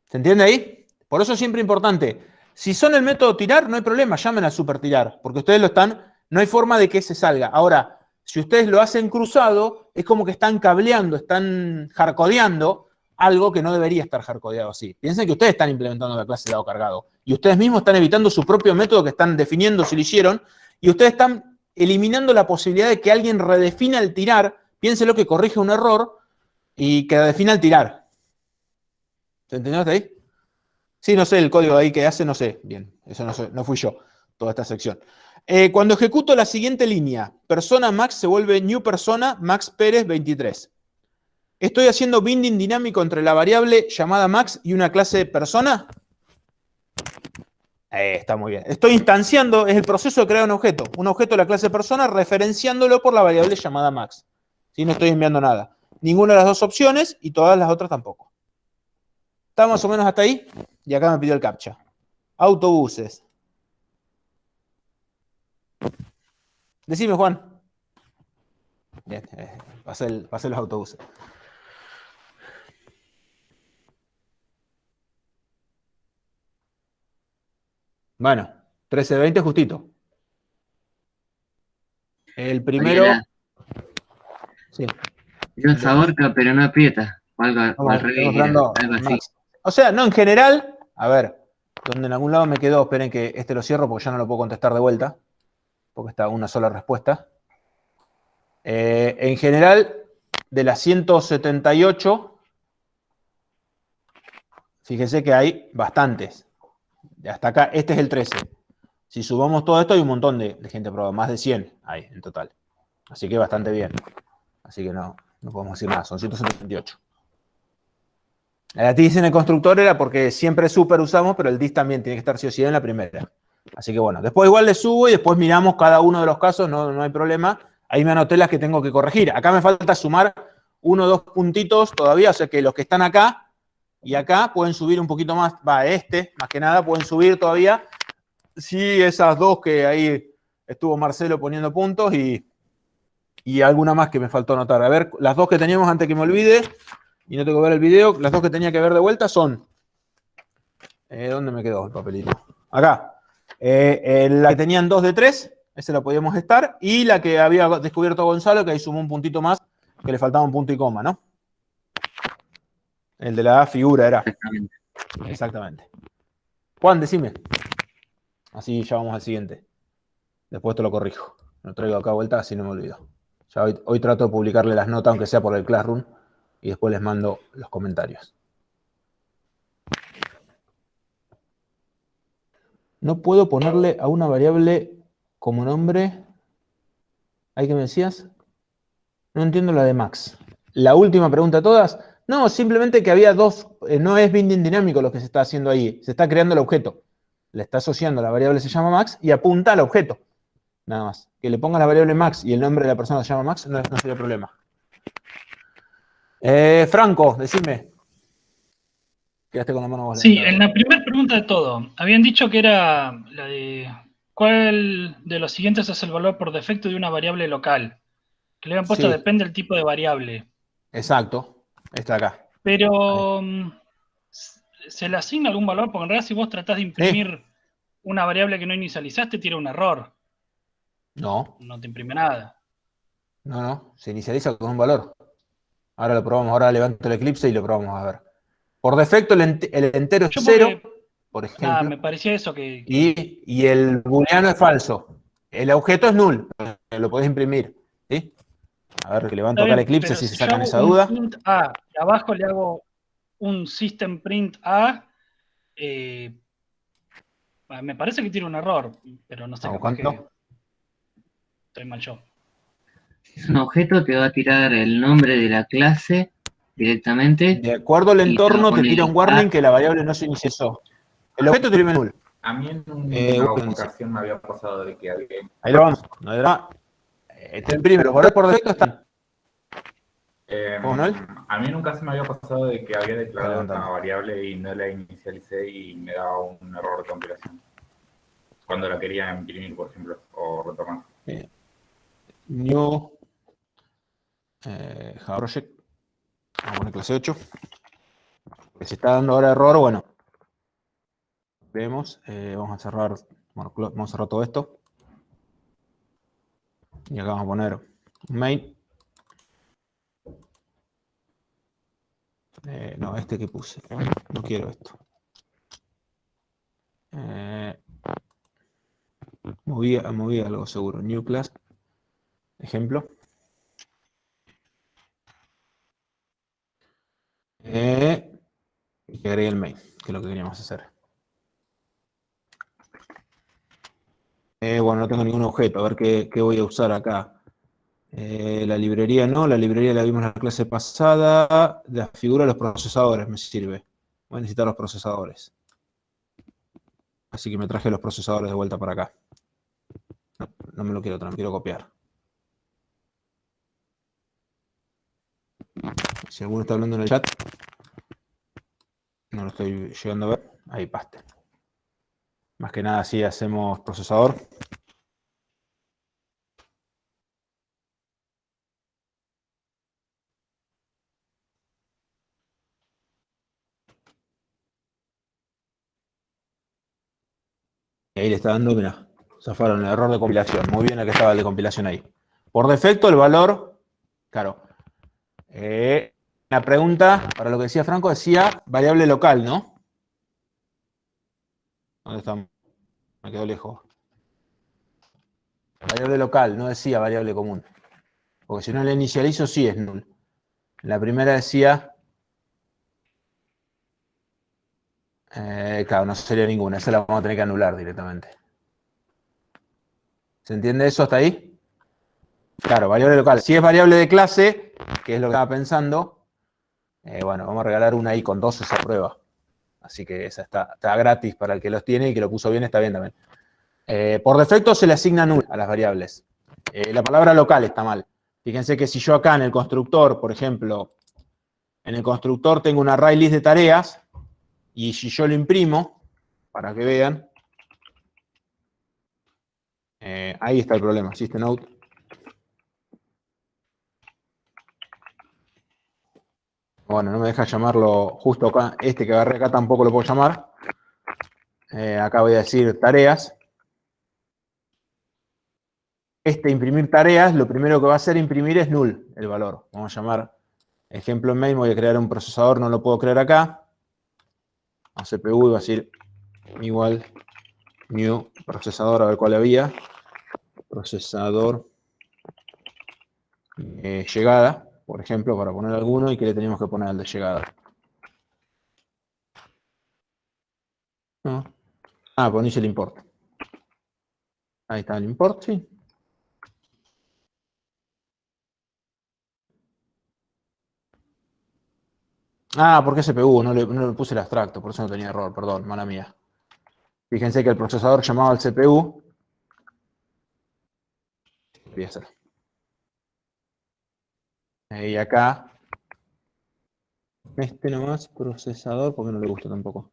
¿Se entiende ahí? Por eso es siempre importante. Si son el método tirar, no hay problema, llamen al super tirar, porque ustedes lo están, no hay forma de que se salga. Ahora, si ustedes lo hacen cruzado, es como que están cableando, están hardcodeando algo que no debería estar hardcodeado así. Piensen que ustedes están implementando la clase de dado cargado y ustedes mismos están evitando su propio método que están definiendo si lo hicieron y ustedes están eliminando la posibilidad de que alguien redefina el tirar, piénselo que corrige un error y que redefina el tirar. ¿Se entendió hasta ahí? Sí, no sé el código ahí que hace, no sé. Bien, eso no fui yo, toda esta sección. Cuando ejecuto la siguiente línea, persona Max se vuelve new persona Max Pérez 23. ¿Estoy haciendo binding dinámico entre la variable llamada Max y una clase persona? Está muy bien. Estoy instanciando, es el proceso de crear un objeto de la clase persona, referenciándolo por la variable llamada Max. ¿Sí? No estoy enviando nada. Ninguna de las dos opciones y todas las otras tampoco. ¿Está más o menos hasta ahí? Y acá me pidió el captcha. Autobuses. Decime, Juan. Bien, pasé los autobuses. Bueno, 13-20 justito. El primero... Sí. Dios ahorca, pero no aprieta. O al revés, algo así. O sea, no, en general, a ver, donde en algún lado me quedó, esperen que este lo cierro porque ya no lo puedo contestar de vuelta, porque está una sola respuesta. En general, de las 178, fíjense que hay bastantes. Hasta acá, este es el 13. Si sumamos todo esto, hay un montón de gente probada, más de 100 hay en total. Así que bastante bien. Así que no podemos decir nada, son 178. La TIS en el constructor era porque siempre super usamos, pero el DIS también tiene que estar sí o sí en la primera. Así que bueno, después igual le subo y después miramos cada uno de los casos, no hay problema. Ahí me anoté las que tengo que corregir. Acá me falta sumar 1 o 2 puntitos todavía, o sea que los que están acá y acá pueden subir un poquito más, más que nada, pueden subir todavía. Sí, esas dos que ahí estuvo Marcelo poniendo puntos y alguna más que me faltó anotar. A ver, las dos que teníamos antes que me olvide y no tengo que ver el video, las dos que tenía que ver de vuelta son... ¿Dónde me quedó el papelito? Acá. La que tenían 2 de 3, esa la podíamos estar, y la que había descubierto Gonzalo, que ahí sumó un puntito más, que le faltaba un punto y coma, ¿no? El de la figura era. Exactamente. Juan, decime. Así ya vamos al siguiente. Después te lo corrijo. Lo traigo acá a vuelta, así no me olvido. Ya hoy trato de publicarle las notas, aunque sea por el Classroom, y después les mando los comentarios. No puedo ponerle a una variable como nombre. ¿Ahí qué me decías? No entiendo la de Max. La última pregunta de todas. No, simplemente que había dos. No es binding dinámico lo que se está haciendo ahí. Se está creando el objeto. Le está asociando la variable se llama Max y apunta al objeto. Nada más. Que le ponga la variable Max y el nombre de la persona se llama Max no sería problema. Franco, decime. Quedaste con la mano vos. Sí, en la primera pregunta de todo, habían dicho que era la de ¿cuál de los siguientes es el valor por defecto de una variable local? Que le habían puesto depende del tipo de variable. Exacto, está acá. Pero ¿se le asigna algún valor? Porque en realidad si vos tratás de imprimir una variable que no inicializaste tira un error. No, No te imprime nada. no, se inicializa con un valor. Ahora lo probamos, ahora levanto el Eclipse y lo probamos a ver. Por defecto el entero es Yo 0, por nada, ejemplo, me parecía eso que y el booleano es falso. El objeto es null, lo podés imprimir, ¿sí? A ver, que levanto está acá el bien, Eclipse pero si se si yo sacan hago esa un duda. print A y abajo le hago un system print A, eh, me parece que tiene un error, pero no sé, Vamos, capaz que ¿cuánto? estoy mal yo. Si es un objeto, te va a tirar el nombre de la clase directamente De acuerdo al y te va a entorno, te poner tira un warning que la variable no se inicializó. El objeto te imprime null. A mí en una Bueno, dice. ocasión me había pasado de que alguien... Ahí lo vamos. No hay drama. Te imprime, los valores por defecto están. ¿Cómo no? A mí nunca se me había pasado de que había declarado Levantando. una variable y no la inicialicé y me daba un error de compilación. Cuando la quería imprimir, por ejemplo, o retomar. New Java Project. Vamos a poner clase 8. Que se está dando ahora error, bueno. Vemos. Vamos a cerrar. Bueno, vamos a cerrar todo esto. Y acá vamos a poner un main. No, este que puse. No quiero esto. Moví algo seguro. New class. Ejemplo. Y que agregue el main, que es lo que queríamos hacer. Bueno, no tengo ningún objeto. A ver qué voy a usar acá. La librería no, la librería la vimos en la clase pasada. La figura de los procesadores me sirve. Voy a necesitar los procesadores. Así que me traje los procesadores de vuelta para acá. No me lo quiero traer, quiero copiar. Si alguno está hablando en el chat, no lo estoy llegando a ver. Ahí, paste. Más que nada, así hacemos procesador. Y ahí le está dando, mira, zafaron el error de compilación. Muy bien, aquí estaba el de compilación ahí. Por defecto, el valor, claro. La pregunta, para lo que decía Franco, decía variable local, ¿no? ¿Dónde está? Me quedó lejos. Variable local, no decía variable común. Porque si no la inicializo, sí es null. La primera decía... claro, no sería ninguna. Esa la vamos a tener que anular directamente. ¿Se entiende eso hasta ahí? Claro, variable local. Si es variable de clase, que es lo que estaba pensando, bueno, vamos a regalar una ahí con 2 esa prueba. Así que esa está gratis para el que los tiene y que lo puso bien, está bien también. Por defecto se le asigna null a las variables. La palabra local está mal. Fíjense que si yo acá en el constructor, por ejemplo, en el constructor tengo un array list de tareas, y si yo lo imprimo, para que vean, ahí está el problema, system out. Bueno, no me deja llamarlo justo acá, este que agarré acá tampoco lo puedo llamar. Acá voy a decir tareas. Imprimir tareas, lo primero que va a hacer imprimir es null, el valor. Vamos a llamar ejemplo en main, voy a crear un procesador, no lo puedo crear acá. A CPU y va a decir igual new procesador, a ver cuál había. Procesador llegada, por ejemplo, para poner alguno, y que le teníamos que poner al de llegada. ¿No? Ponéis el import. Ahí está el import, sí. ¿Por qué CPU? No le puse el abstracto, por eso no tenía error, perdón, mala mía. Fíjense que el procesador llamaba al CPU. Voy a hacer. Y acá, este nomás, procesador, porque no le gusta tampoco.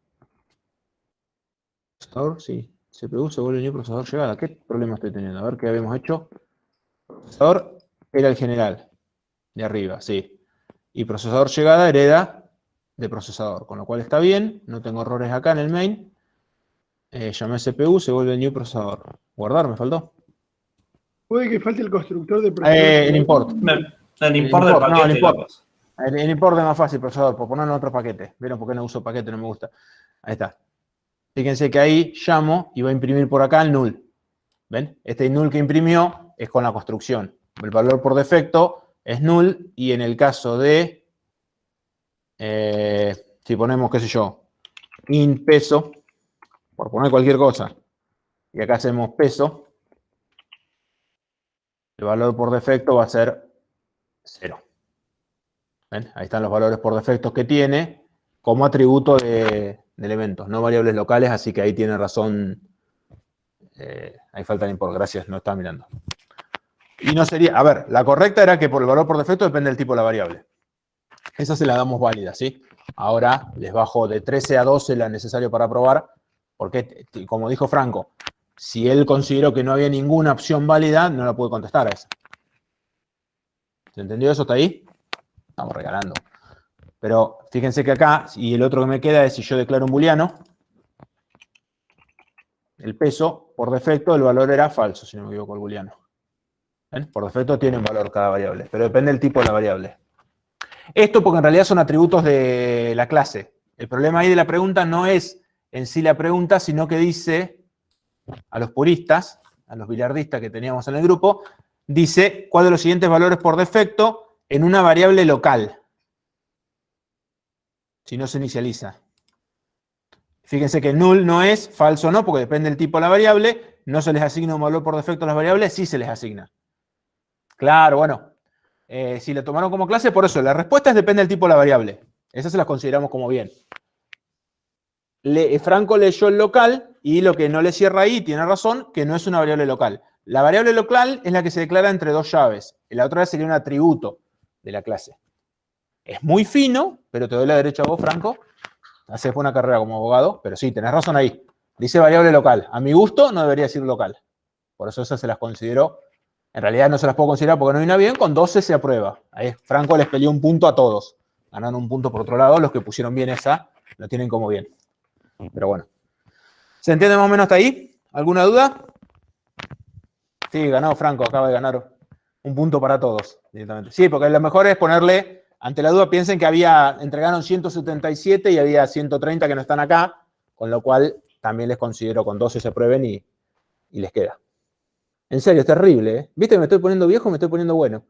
Procesador, sí. CPU se vuelve new procesador llegada. ¿Qué problema estoy teniendo? A ver qué habíamos hecho. Procesador era el general, de arriba, sí. Y procesador llegada hereda de procesador, con lo cual está bien. No tengo errores acá en el main. Llamé CPU, se vuelve new procesador. Guardar, me faltó. Puede que falte el constructor de procesador. En import. En import del paquete. No, en import. En import es más fácil, procesador, por ponerlo en otro paquete. ¿Vieron por qué no uso paquete? No me gusta. Ahí está. Fíjense que ahí llamo y va a imprimir por acá el null. ¿Ven? Este null que imprimió es con la construcción. El valor por defecto es null y en el caso de, si ponemos, qué sé yo, int peso, por poner cualquier cosa, y acá hacemos peso, el valor por defecto va a ser 0. ¿Ven? Ahí están los valores por defecto que tiene como atributo de elementos, no variables locales, así que ahí tiene razón. Ahí falta el import, gracias, no estaba mirando. Y no sería, a ver, la correcta era que por el valor por defecto depende del tipo de la variable. Esa se la damos válida, ¿sí? Ahora les bajo de 13 a 12 la necesario para probar, porque, como dijo Franco, si él consideró que no había ninguna opción válida, no la puede contestar a esa. ¿Se entendió eso? ¿Está ahí? Estamos regalando. Pero fíjense que acá, y el otro que me queda es si yo declaro un booleano, el peso, por defecto, el valor era falso, si no me equivoco, el booleano. ¿Ven? Por defecto tiene un valor cada variable, pero depende del tipo de la variable. Esto porque en realidad son atributos de la clase. El problema ahí de la pregunta no es en sí la pregunta, sino que dice a los puristas, a los billardistas que teníamos en el grupo, dice cuál de los siguientes valores por defecto en una variable local. Si no se inicializa. Fíjense que null no es, falso no, porque depende del tipo de la variable, no se les asigna un valor por defecto a las variables, sí se les asigna. Claro, bueno, si lo tomaron como clase, por eso, la respuesta es depende del tipo de la variable. Esas se las consideramos como bien. Franco leyó el local y lo que no le cierra ahí, tiene razón, que no es una variable local. La variable local es la que se declara entre dos llaves. La otra sería un atributo de la clase. Es muy fino, pero te doy la derecha a vos, Franco. Haces buena carrera como abogado, pero sí, tenés razón ahí. Dice variable local. A mi gusto no debería decir local. Por eso esas se las considero. En realidad no se las puedo considerar porque no hay una bien. Con 12 se aprueba. Ahí Franco les peleó un punto a todos. Ganaron un punto por otro lado. Los que pusieron bien esa, lo tienen como bien. Pero bueno. ¿Se entiende más o menos hasta ahí? ¿Alguna duda? Sí, ganó Franco. Acaba de ganar un punto para todos. Directamente. Sí, porque lo mejor es ponerle... Ante la duda, piensen que entregaron 177 y había 130 que no están acá, con lo cual también les considero con 12 se aprueben y les queda. En serio, es terrible, ¿eh? ¿Viste que me estoy poniendo viejo o me estoy poniendo bueno?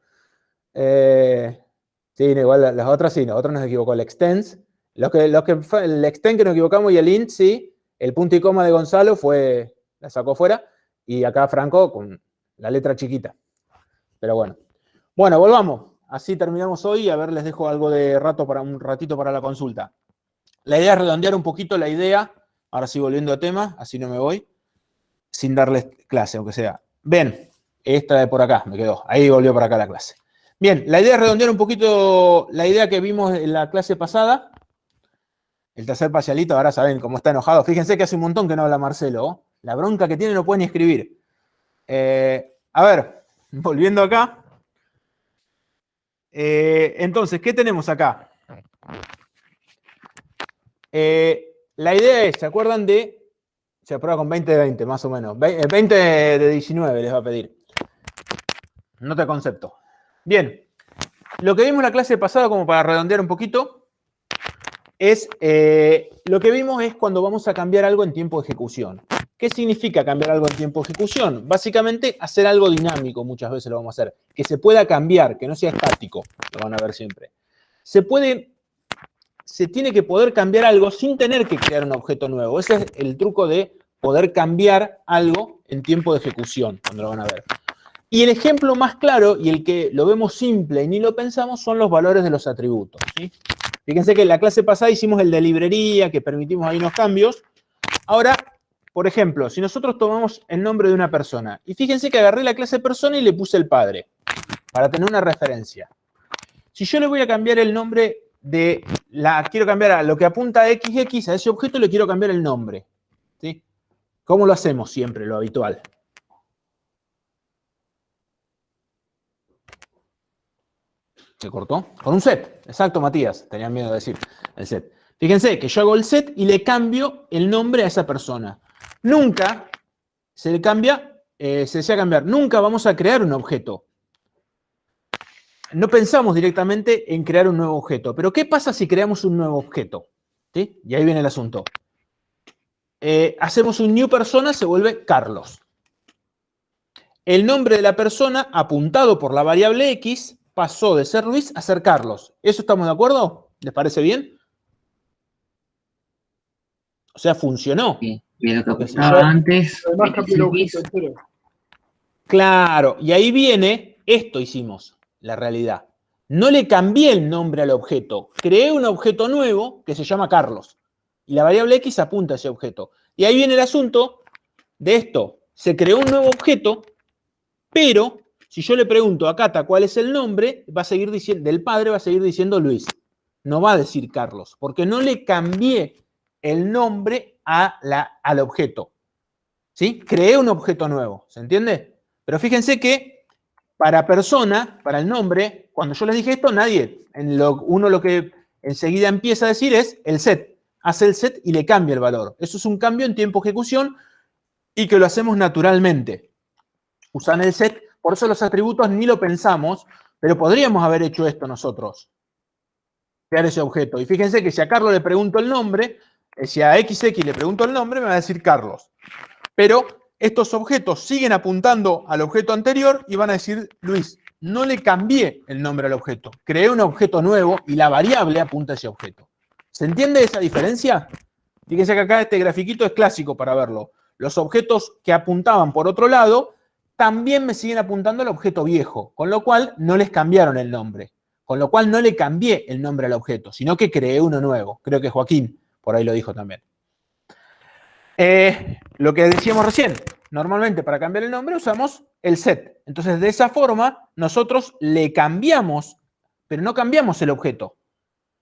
Sí, no, igual las otras sí, nosotros nos equivocó. El extends, el extend que nos equivocamos y el int, sí, el punto y coma de Gonzalo la sacó fuera, y acá Franco con la letra chiquita. Pero bueno. Bueno, volvamos. Así terminamos hoy. A ver, les dejo algo de un ratito para la consulta. La idea es redondear un poquito la idea. Ahora sí, volviendo a tema, así no me voy. Sin darles clase, aunque sea. Ven, esta de por acá me quedó. Ahí volvió para acá la clase. Bien, la idea es redondear un poquito la idea que vimos en la clase pasada. El tercer parcialito, ahora saben cómo está enojado. Fíjense que hace un montón que no habla Marcelo, ¿oh? La bronca que tiene no puede ni escribir. A ver, volviendo acá. Entonces, ¿qué tenemos acá? La idea es, ¿se acuerdan de? Se aprueba con 20 de 20, más o menos. 20 de 19 les va a pedir. Nota de concepto. Bien. Lo que vimos en la clase pasada, como para redondear un poquito, es lo que vimos es cuando vamos a cambiar algo en tiempo de ejecución. ¿Qué significa cambiar algo en tiempo de ejecución? Básicamente, hacer algo dinámico, muchas veces lo vamos a hacer. Que se pueda cambiar, que no sea estático, lo van a ver siempre. Se tiene que poder cambiar algo sin tener que crear un objeto nuevo. Ese es el truco de poder cambiar algo en tiempo de ejecución, cuando lo van a ver. Y el ejemplo más claro, y el que lo vemos simple y ni lo pensamos, son los valores de los atributos, ¿sí? Fíjense que en la clase pasada hicimos el de librería, que permitimos ahí unos cambios. Ahora, por ejemplo, si nosotros tomamos el nombre de una persona, y fíjense que agarré la clase persona y le puse el padre, para tener una referencia. Si yo le voy a cambiar el nombre quiero cambiar a lo que apunta a XX, a ese objeto le quiero cambiar el nombre, ¿sí? ¿Cómo lo hacemos siempre, lo habitual? ¿Se cortó? Con un set. Exacto, Matías. Tenían miedo de decir el set. Fíjense que yo hago el set y le cambio el nombre a esa persona. nunca se le cambia, se desea cambiar, nunca vamos a crear un objeto. No pensamos directamente en crear un nuevo objeto. Pero ¿qué pasa si creamos un nuevo objeto? ¿Sí? Y ahí viene el asunto. Hacemos un new persona, se vuelve Carlos. El nombre de la persona, apuntado por la variable X, pasó de ser Luis a ser Carlos. ¿Eso estamos de acuerdo? ¿Les parece bien? O sea, funcionó. Sí, y lo que apuntaba antes. Además cambió el objeto entero. Claro, y ahí viene, esto hicimos, la realidad. No le cambié el nombre al objeto, creé un objeto nuevo que se llama Carlos. Y la variable X apunta a ese objeto. Y ahí viene el asunto de esto. Se creó un nuevo objeto, pero si yo le pregunto a Cata cuál es el nombre, va a seguir diciendo, del padre va a seguir diciendo Luis. No va a decir Carlos, porque no le cambié el nombre al objeto. ¿Sí? Creé un objeto nuevo, ¿se entiende? Pero fíjense que para persona, para el nombre, cuando yo les dije esto, nadie, uno lo que enseguida empieza a decir es el set. Hace el set y le cambia el valor. Eso es un cambio en tiempo de ejecución y que lo hacemos naturalmente. Usan el set, por eso los atributos ni lo pensamos, pero podríamos haber hecho esto nosotros. Crear ese objeto. Y fíjense que si a Carlos le pregunto el nombre, si a XX le pregunto el nombre, me va a decir Carlos. Pero estos objetos siguen apuntando al objeto anterior y van a decir Luis. No le cambié el nombre al objeto. Creé un objeto nuevo y la variable apunta a ese objeto. ¿Se entiende esa diferencia? Fíjense que acá este grafiquito es clásico para verlo. Los objetos que apuntaban por otro lado también me siguen apuntando al objeto viejo, con lo cual no les cambiaron el nombre. Con lo cual no le cambié el nombre al objeto, sino que creé uno nuevo. Creo que Joaquín por ahí lo dijo también. Lo que decíamos recién, normalmente para cambiar el nombre usamos el set. Entonces de esa forma nosotros le cambiamos, pero no cambiamos el objeto.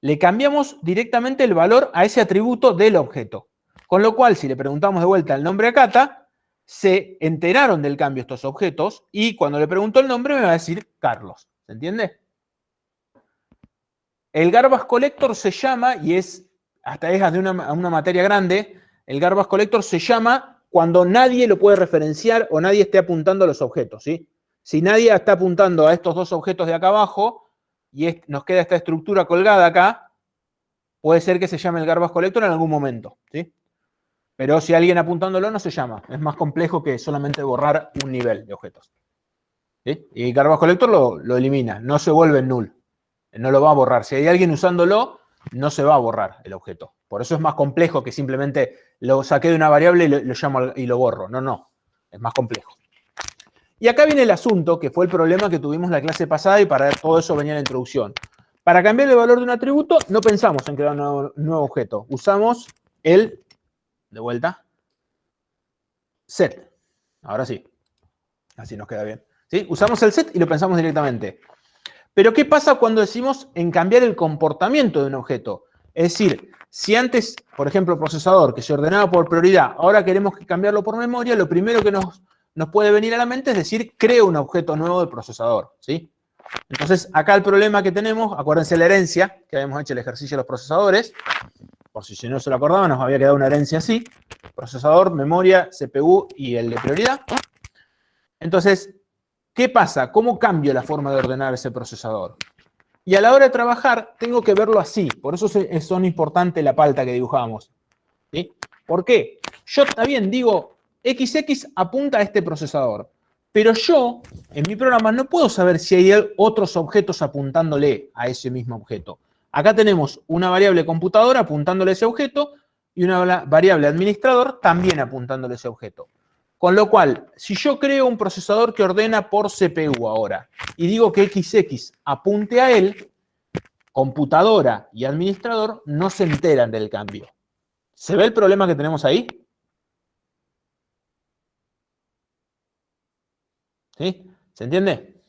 Le cambiamos directamente el valor a ese atributo del objeto. Con lo cual, si le preguntamos de vuelta el nombre a Cata, se enteraron del cambio estos objetos y cuando le pregunto el nombre me va a decir Carlos. ¿Se entiende? El garbage collector se llama, y es de una materia grande, el garbage collector se llama cuando nadie lo puede referenciar o nadie esté apuntando a los objetos, ¿sí? Si nadie está apuntando a estos dos objetos de acá abajo y nos queda esta estructura colgada acá, puede ser que se llame el garbage collector en algún momento, ¿sí? Pero si alguien apuntándolo no se llama. Es más complejo que solamente borrar un nivel de objetos. ¿Sí? Y el garbage collector lo elimina, no se vuelve null. No lo va a borrar. Si hay alguien usándolo, no se va a borrar el objeto. Por eso es más complejo que simplemente lo saqué de una variable y lo llamo y lo borro. No, no. Es más complejo. Y acá viene el asunto, que fue el problema que tuvimos la clase pasada y para todo eso venía la introducción. Para cambiar el valor de un atributo, no pensamos en crear un nuevo objeto. Usamos el, de vuelta, set. Ahora sí. Así nos queda bien. ¿Sí? Usamos el set y lo pensamos directamente. Pero ¿qué pasa cuando decimos en cambiar el comportamiento de un objeto? Es decir, si antes, por ejemplo, el procesador que se ordenaba por prioridad, ahora queremos cambiarlo por memoria, lo primero que nos puede venir a la mente es decir, creo un objeto nuevo del procesador, ¿sí? Entonces, acá el problema que tenemos, acuérdense la herencia, que habíamos hecho el ejercicio de los procesadores, por si no se lo acordaban, nos había quedado una herencia así, procesador, memoria, CPU y el de prioridad. Entonces, ¿qué pasa? ¿Cómo cambio la forma de ordenar ese procesador? Y a la hora de trabajar, tengo que verlo así. Por eso son importante la palta que dibujamos. ¿Sí? ¿Por qué? Yo también digo, XX apunta a este procesador. Pero yo, en mi programa, no puedo saber si hay otros objetos apuntándole a ese mismo objeto. Acá tenemos una variable computadora apuntándole a ese objeto y una variable administrador también apuntándole a ese objeto. Con lo cual, si yo creo un procesador que ordena por CPU ahora y digo que XX apunte a él, computadora y administrador no se enteran del cambio. ¿Se ve el problema que tenemos ahí? ¿Sí? ¿Se entiende?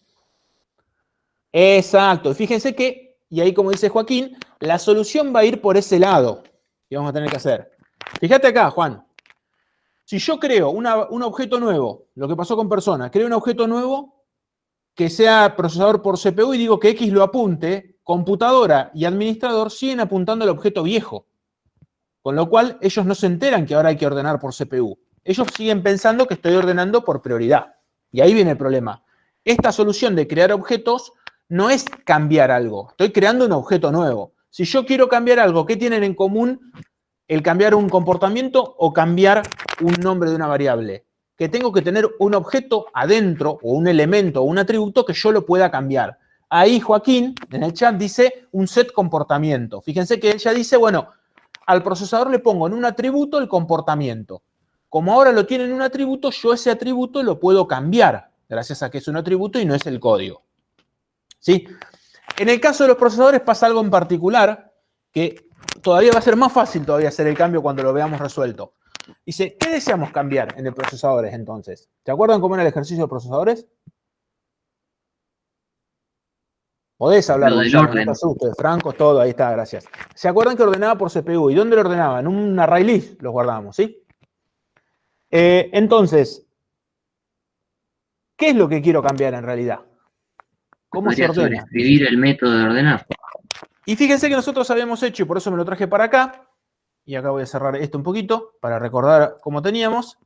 Exacto. Fíjense que, y ahí como dice Joaquín, la solución va a ir por ese lado que vamos a tener que hacer. Fíjate acá, Juan. Si yo creo un objeto nuevo, lo que pasó con persona, creo un objeto nuevo que sea procesador por CPU y digo que X lo apunte, computadora y administrador siguen apuntando al objeto viejo. Con lo cual ellos no se enteran que ahora hay que ordenar por CPU. Ellos siguen pensando que estoy ordenando por prioridad. Y ahí viene el problema. Esta solución de crear objetos no es cambiar algo. Estoy creando un objeto nuevo. Si yo quiero cambiar algo, ¿qué tienen en común el cambiar un comportamiento o cambiar un nombre de una variable? Que tengo que tener un objeto adentro o un elemento o un atributo que yo lo pueda cambiar. Ahí Joaquín, en el chat, dice un set comportamiento. Fíjense que él ya dice, bueno, al procesador le pongo en un atributo el comportamiento. Como ahora lo tiene en un atributo, yo ese atributo lo puedo cambiar, gracias a que es un atributo y no es el código. ¿Sí? En el caso de los procesadores pasa algo en particular, que todavía va a ser más fácil todavía hacer el cambio cuando lo veamos resuelto. Dice, ¿qué deseamos cambiar en el procesadores entonces? ¿Se acuerdan cómo era el ejercicio de procesadores? Podés hablar, Gonzalo, no te asustes, Franco, todo, ahí está, gracias. ¿Se acuerdan que ordenaba por CPU? ¿Y dónde lo ordenaba? En un array list los guardábamos, ¿sí? Entonces, ¿qué es lo que quiero cambiar en realidad? ¿Cómo se ordena? Escribir el método de ordenar. Y fíjense que nosotros habíamos hecho, y por eso me lo traje para acá, y acá voy a cerrar esto un poquito, para recordar cómo teníamos.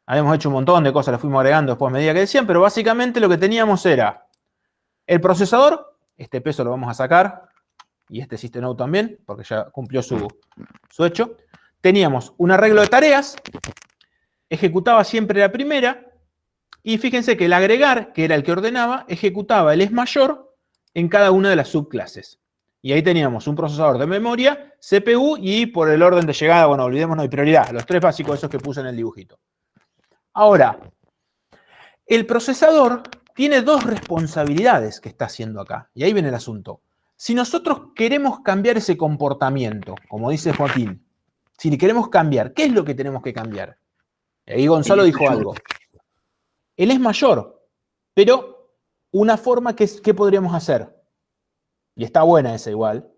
Habíamos hecho un montón de cosas, las fuimos agregando después a medida que decían, pero básicamente lo que teníamos era el procesador, este peso lo vamos a sacar, y este system out también, porque ya cumplió su hecho. Teníamos un arreglo de tareas, ejecutaba siempre la primera, y fíjense que el agregar, que era el que ordenaba, ejecutaba el es mayor en cada una de las subclases. Y ahí teníamos un procesador de memoria, CPU, y por el orden de llegada, bueno, olvidémonos de prioridad, los tres básicos esos que puse en el dibujito. Ahora, el procesador tiene dos responsabilidades que está haciendo acá, y ahí viene el asunto. Si nosotros queremos cambiar ese comportamiento, como dice Joaquín, si queremos cambiar, ¿qué es lo que tenemos que cambiar? Y ahí Gonzalo dijo algo. Él es mayor, pero una forma que podríamos hacer, y está buena esa igual,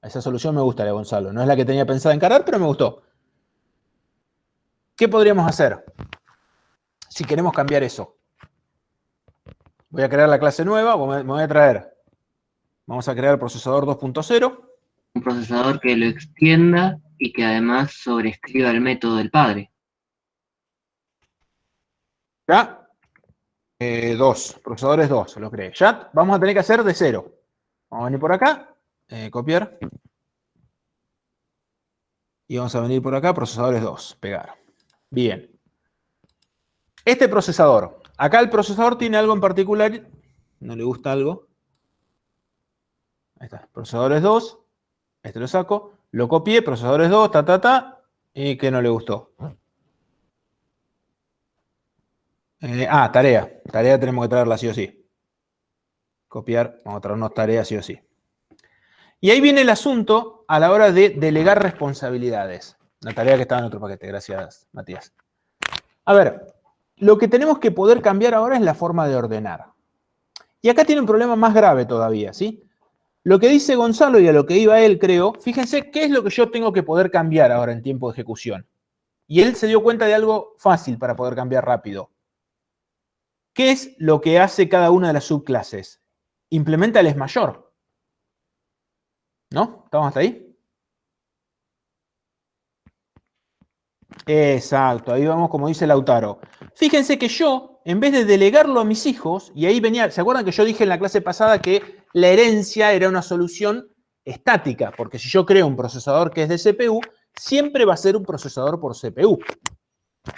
esa solución me gusta la de Gonzalo, no es la que tenía pensada encarar, pero me gustó. ¿Qué podríamos hacer si queremos cambiar eso? Voy a crear la clase nueva, me voy a traer, vamos a crear el procesador 2.0. Un procesador que lo extienda y que además sobrescriba el método del padre. Ya. 2, procesadores 2, lo creé. Ya vamos a tener que hacer de 0. Vamos a venir por acá, copiar. Y vamos a venir por acá, procesadores 2, pegar. Bien. Este procesador, acá el procesador tiene algo en particular, no le gusta algo. Ahí está, procesadores 2, este lo saco, lo copié, procesadores 2, y que no le gustó. Tarea. Tarea tenemos que traerla sí o sí. Copiar, vamos a traernos tareas sí o sí. Y ahí viene el asunto a la hora de delegar responsabilidades. La tarea que estaba en otro paquete, gracias Matías. A ver, lo que tenemos que poder cambiar ahora es la forma de ordenar. Y acá tiene un problema más grave todavía, ¿sí? Lo que dice Gonzalo y a lo que iba él, creo, fíjense qué es lo que yo tengo que poder cambiar ahora en tiempo de ejecución. Y él se dio cuenta de algo fácil para poder cambiar rápido. ¿Qué es lo que hace cada una de las subclases? Implementa el es mayor. ¿No? ¿Estamos hasta ahí? Exacto, ahí vamos como dice Lautaro. Fíjense que yo, en vez de delegarlo a mis hijos, y ahí venía, ¿se acuerdan que yo dije en la clase pasada que la herencia era una solución estática? Porque si yo creo un procesador que es de CPU, siempre va a ser un procesador por CPU.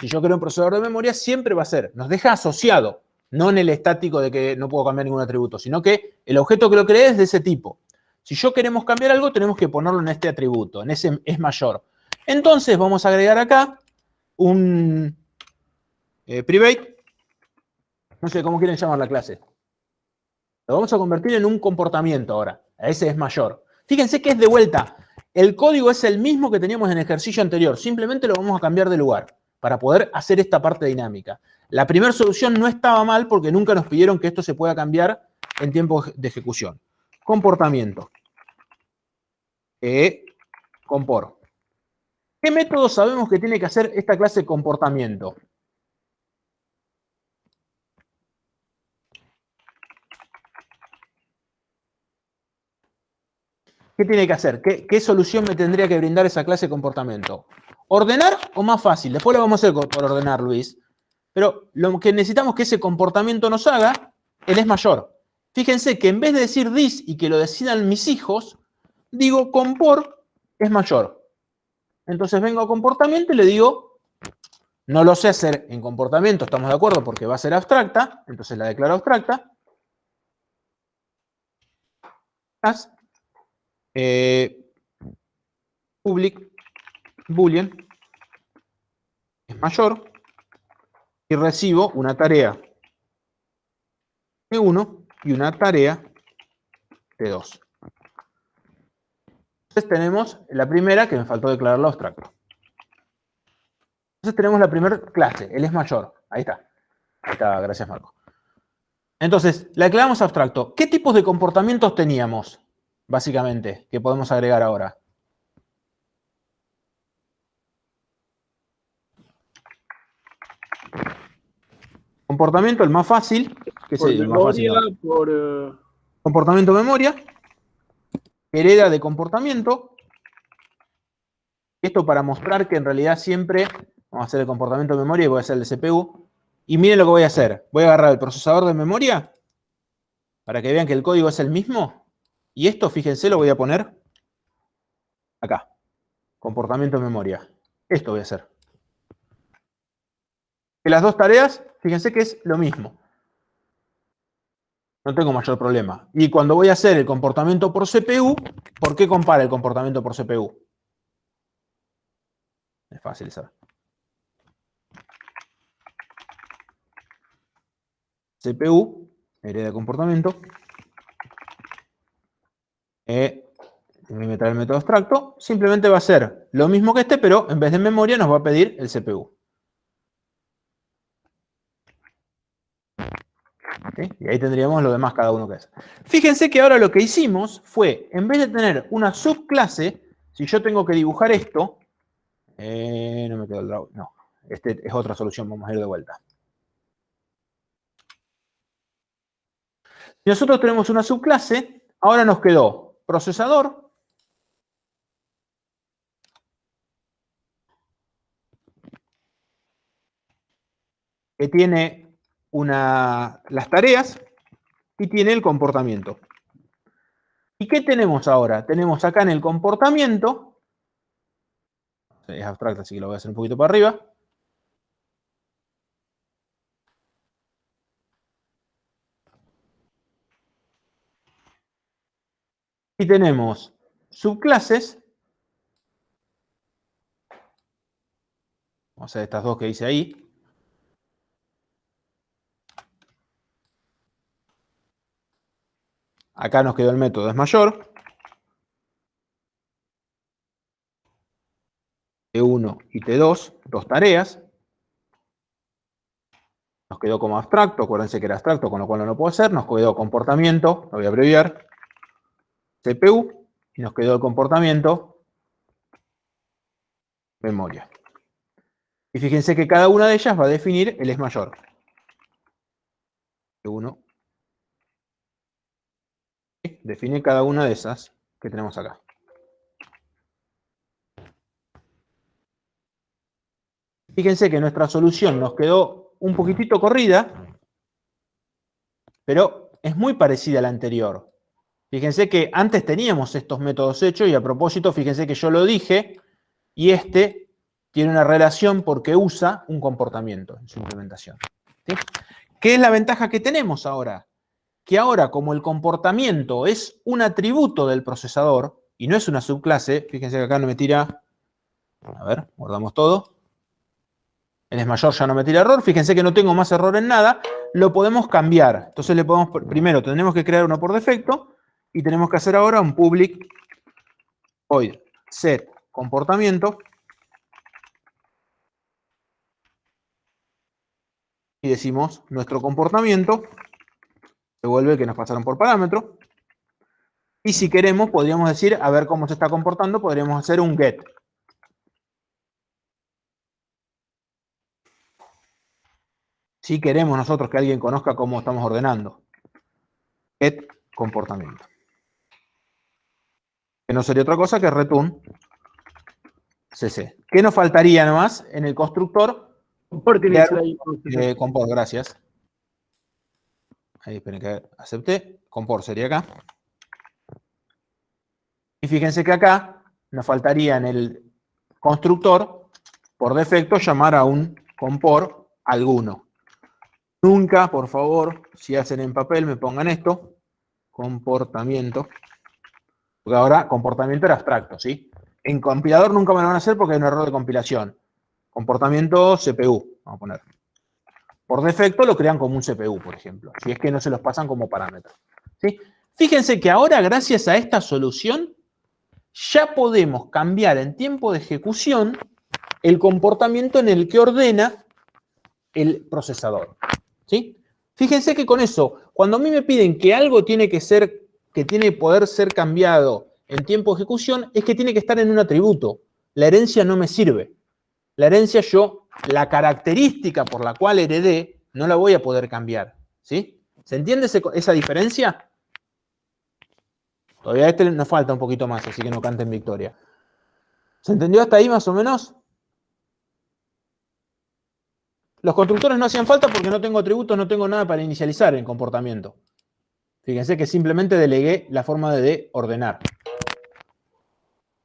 Si yo creo un procesador de memoria, siempre va a ser. Nos deja asociado. No en el estático de que no puedo cambiar ningún atributo, sino que el objeto que lo creé es de ese tipo. Si yo queremos cambiar algo, tenemos que ponerlo en este atributo, en ese es mayor. Entonces vamos a agregar acá un private, no sé cómo quieren llamar la clase. Lo vamos a convertir en un comportamiento ahora, a ese es mayor. Fíjense que es de vuelta. El código es el mismo que teníamos en el ejercicio anterior, simplemente lo vamos a cambiar de lugar para poder hacer esta parte dinámica. La primera solución no estaba mal porque nunca nos pidieron que esto se pueda cambiar en tiempo de ejecución. Comportamiento. Compor. ¿Qué método sabemos que tiene que hacer esta clase de comportamiento? ¿Qué tiene que hacer? ¿Qué solución me tendría que brindar esa clase de comportamiento? ¿ordenar o más fácil? Después lo vamos a hacer por ordenar, Luis. Pero lo que necesitamos que ese comportamiento nos haga, el es mayor. Fíjense que en vez de decir this y que lo decidan mis hijos, digo compor es mayor. Entonces vengo a comportamiento y le digo, no lo sé hacer en comportamiento, estamos de acuerdo, porque va a ser abstracta, entonces la declaro abstracta. Public boolean es mayor y recibo una tarea de 1 y una tarea de 2. Entonces tenemos la primera que me faltó declararlo abstracto. Entonces tenemos la primera clase, el es mayor. Ahí está. Ahí está, gracias Marco. Entonces, la declaramos abstracto. ¿Qué tipos de comportamientos teníamos, básicamente, que podemos agregar ahora? Comportamiento, el más fácil. ¿Qué es el más fácil? Comportamiento memoria. Hereda de comportamiento. Esto para mostrar que en realidad siempre vamos a hacer el comportamiento de memoria y voy a hacer el de CPU. Y miren lo que voy a hacer. Voy a agarrar el procesador de memoria para que vean que el código es el mismo. Y esto, fíjense, lo voy a poner acá. Comportamiento de memoria. Esto voy a hacer. Que las dos tareas, fíjense que es lo mismo. No tengo mayor problema. Y cuando voy a hacer el comportamiento por CPU, ¿por qué compara el comportamiento por CPU? Es fácil saber. CPU, hereda de comportamiento. Voy a meter el método abstracto. Simplemente va a ser lo mismo que este, pero en vez de memoria nos va a pedir el CPU. ¿Sí? Y ahí tendríamos lo demás cada uno que es. Fíjense que ahora lo que hicimos fue, en vez de tener una subclase, si yo tengo que dibujar esto, no me quedó el draw, no, este es otra solución, vamos a ir de vuelta. Si nosotros tenemos una subclase, ahora nos quedó procesador, que tiene las tareas y tiene el comportamiento. ¿Y qué tenemos ahora? Tenemos acá en el comportamiento, es abstracto, así que lo voy a hacer un poquito para arriba. Y tenemos subclases. Vamos a hacer estas dos que hice ahí. Acá nos quedó el método es mayor. T1 y T2, dos tareas. Nos quedó como abstracto, acuérdense que era abstracto, con lo cual no lo puedo hacer. Nos quedó comportamiento, lo voy a abreviar, CPU, y nos quedó el comportamiento memoria. Y fíjense que cada una de ellas va a definir el es mayor. T1. Define cada una de esas que tenemos acá. Fíjense que nuestra solución nos quedó un poquitito corrida, pero es muy parecida a la anterior. Fíjense que antes teníamos estos métodos hechos y a propósito, fíjense que yo lo dije y este tiene una relación porque usa un comportamiento en su implementación. ¿Sí? ¿Qué es la ventaja que tenemos ahora? Que ahora, como el comportamiento es un atributo del procesador y no es una subclase, fíjense que acá no me tira, a ver, guardamos todo. El es mayor ya no me tira error, fíjense que no tengo más error en nada, lo podemos cambiar. Entonces le podemos, primero tenemos que crear uno por defecto y tenemos que hacer ahora un public void set comportamiento y decimos nuestro comportamiento se vuelve el que nos pasaron por parámetro. Y si queremos, podríamos decir, a ver cómo se está comportando, podríamos hacer un get. Si queremos nosotros que alguien conozca cómo estamos ordenando. Get comportamiento. Que no sería otra cosa que return CC. ¿Qué nos faltaría nomás en el constructor? Compor tiene que ser ahí. Compor, gracias. Ahí, esperen que acepté. Compor sería acá. Y fíjense que acá nos faltaría en el constructor, por defecto, llamar a un compor alguno. Nunca, por favor, si hacen en papel, me pongan esto. Comportamiento. Porque ahora comportamiento era abstracto, ¿sí? En compilador nunca me lo van a hacer porque hay un error de compilación. Comportamiento CPU, vamos a poner. Por defecto lo crean como un CPU, por ejemplo. Si es que no se los pasan como parámetro. ¿Sí? Fíjense que ahora, gracias a esta solución, ya podemos cambiar en tiempo de ejecución el comportamiento en el que ordena el procesador. ¿Sí? Fíjense que con eso, cuando a mí me piden que algo tiene que poder ser cambiado en tiempo de ejecución, es que tiene que estar en un atributo. La herencia no me sirve. La herencia la característica por la cual heredé, no la voy a poder cambiar. ¿Sí? ¿Se entiende esa diferencia? Todavía nos falta un poquito más, así que no canten victoria. ¿Se entendió hasta ahí más o menos? Los constructores no hacían falta porque no tengo atributos, no tengo nada para inicializar en comportamiento. Fíjense que simplemente delegué la forma de ordenar.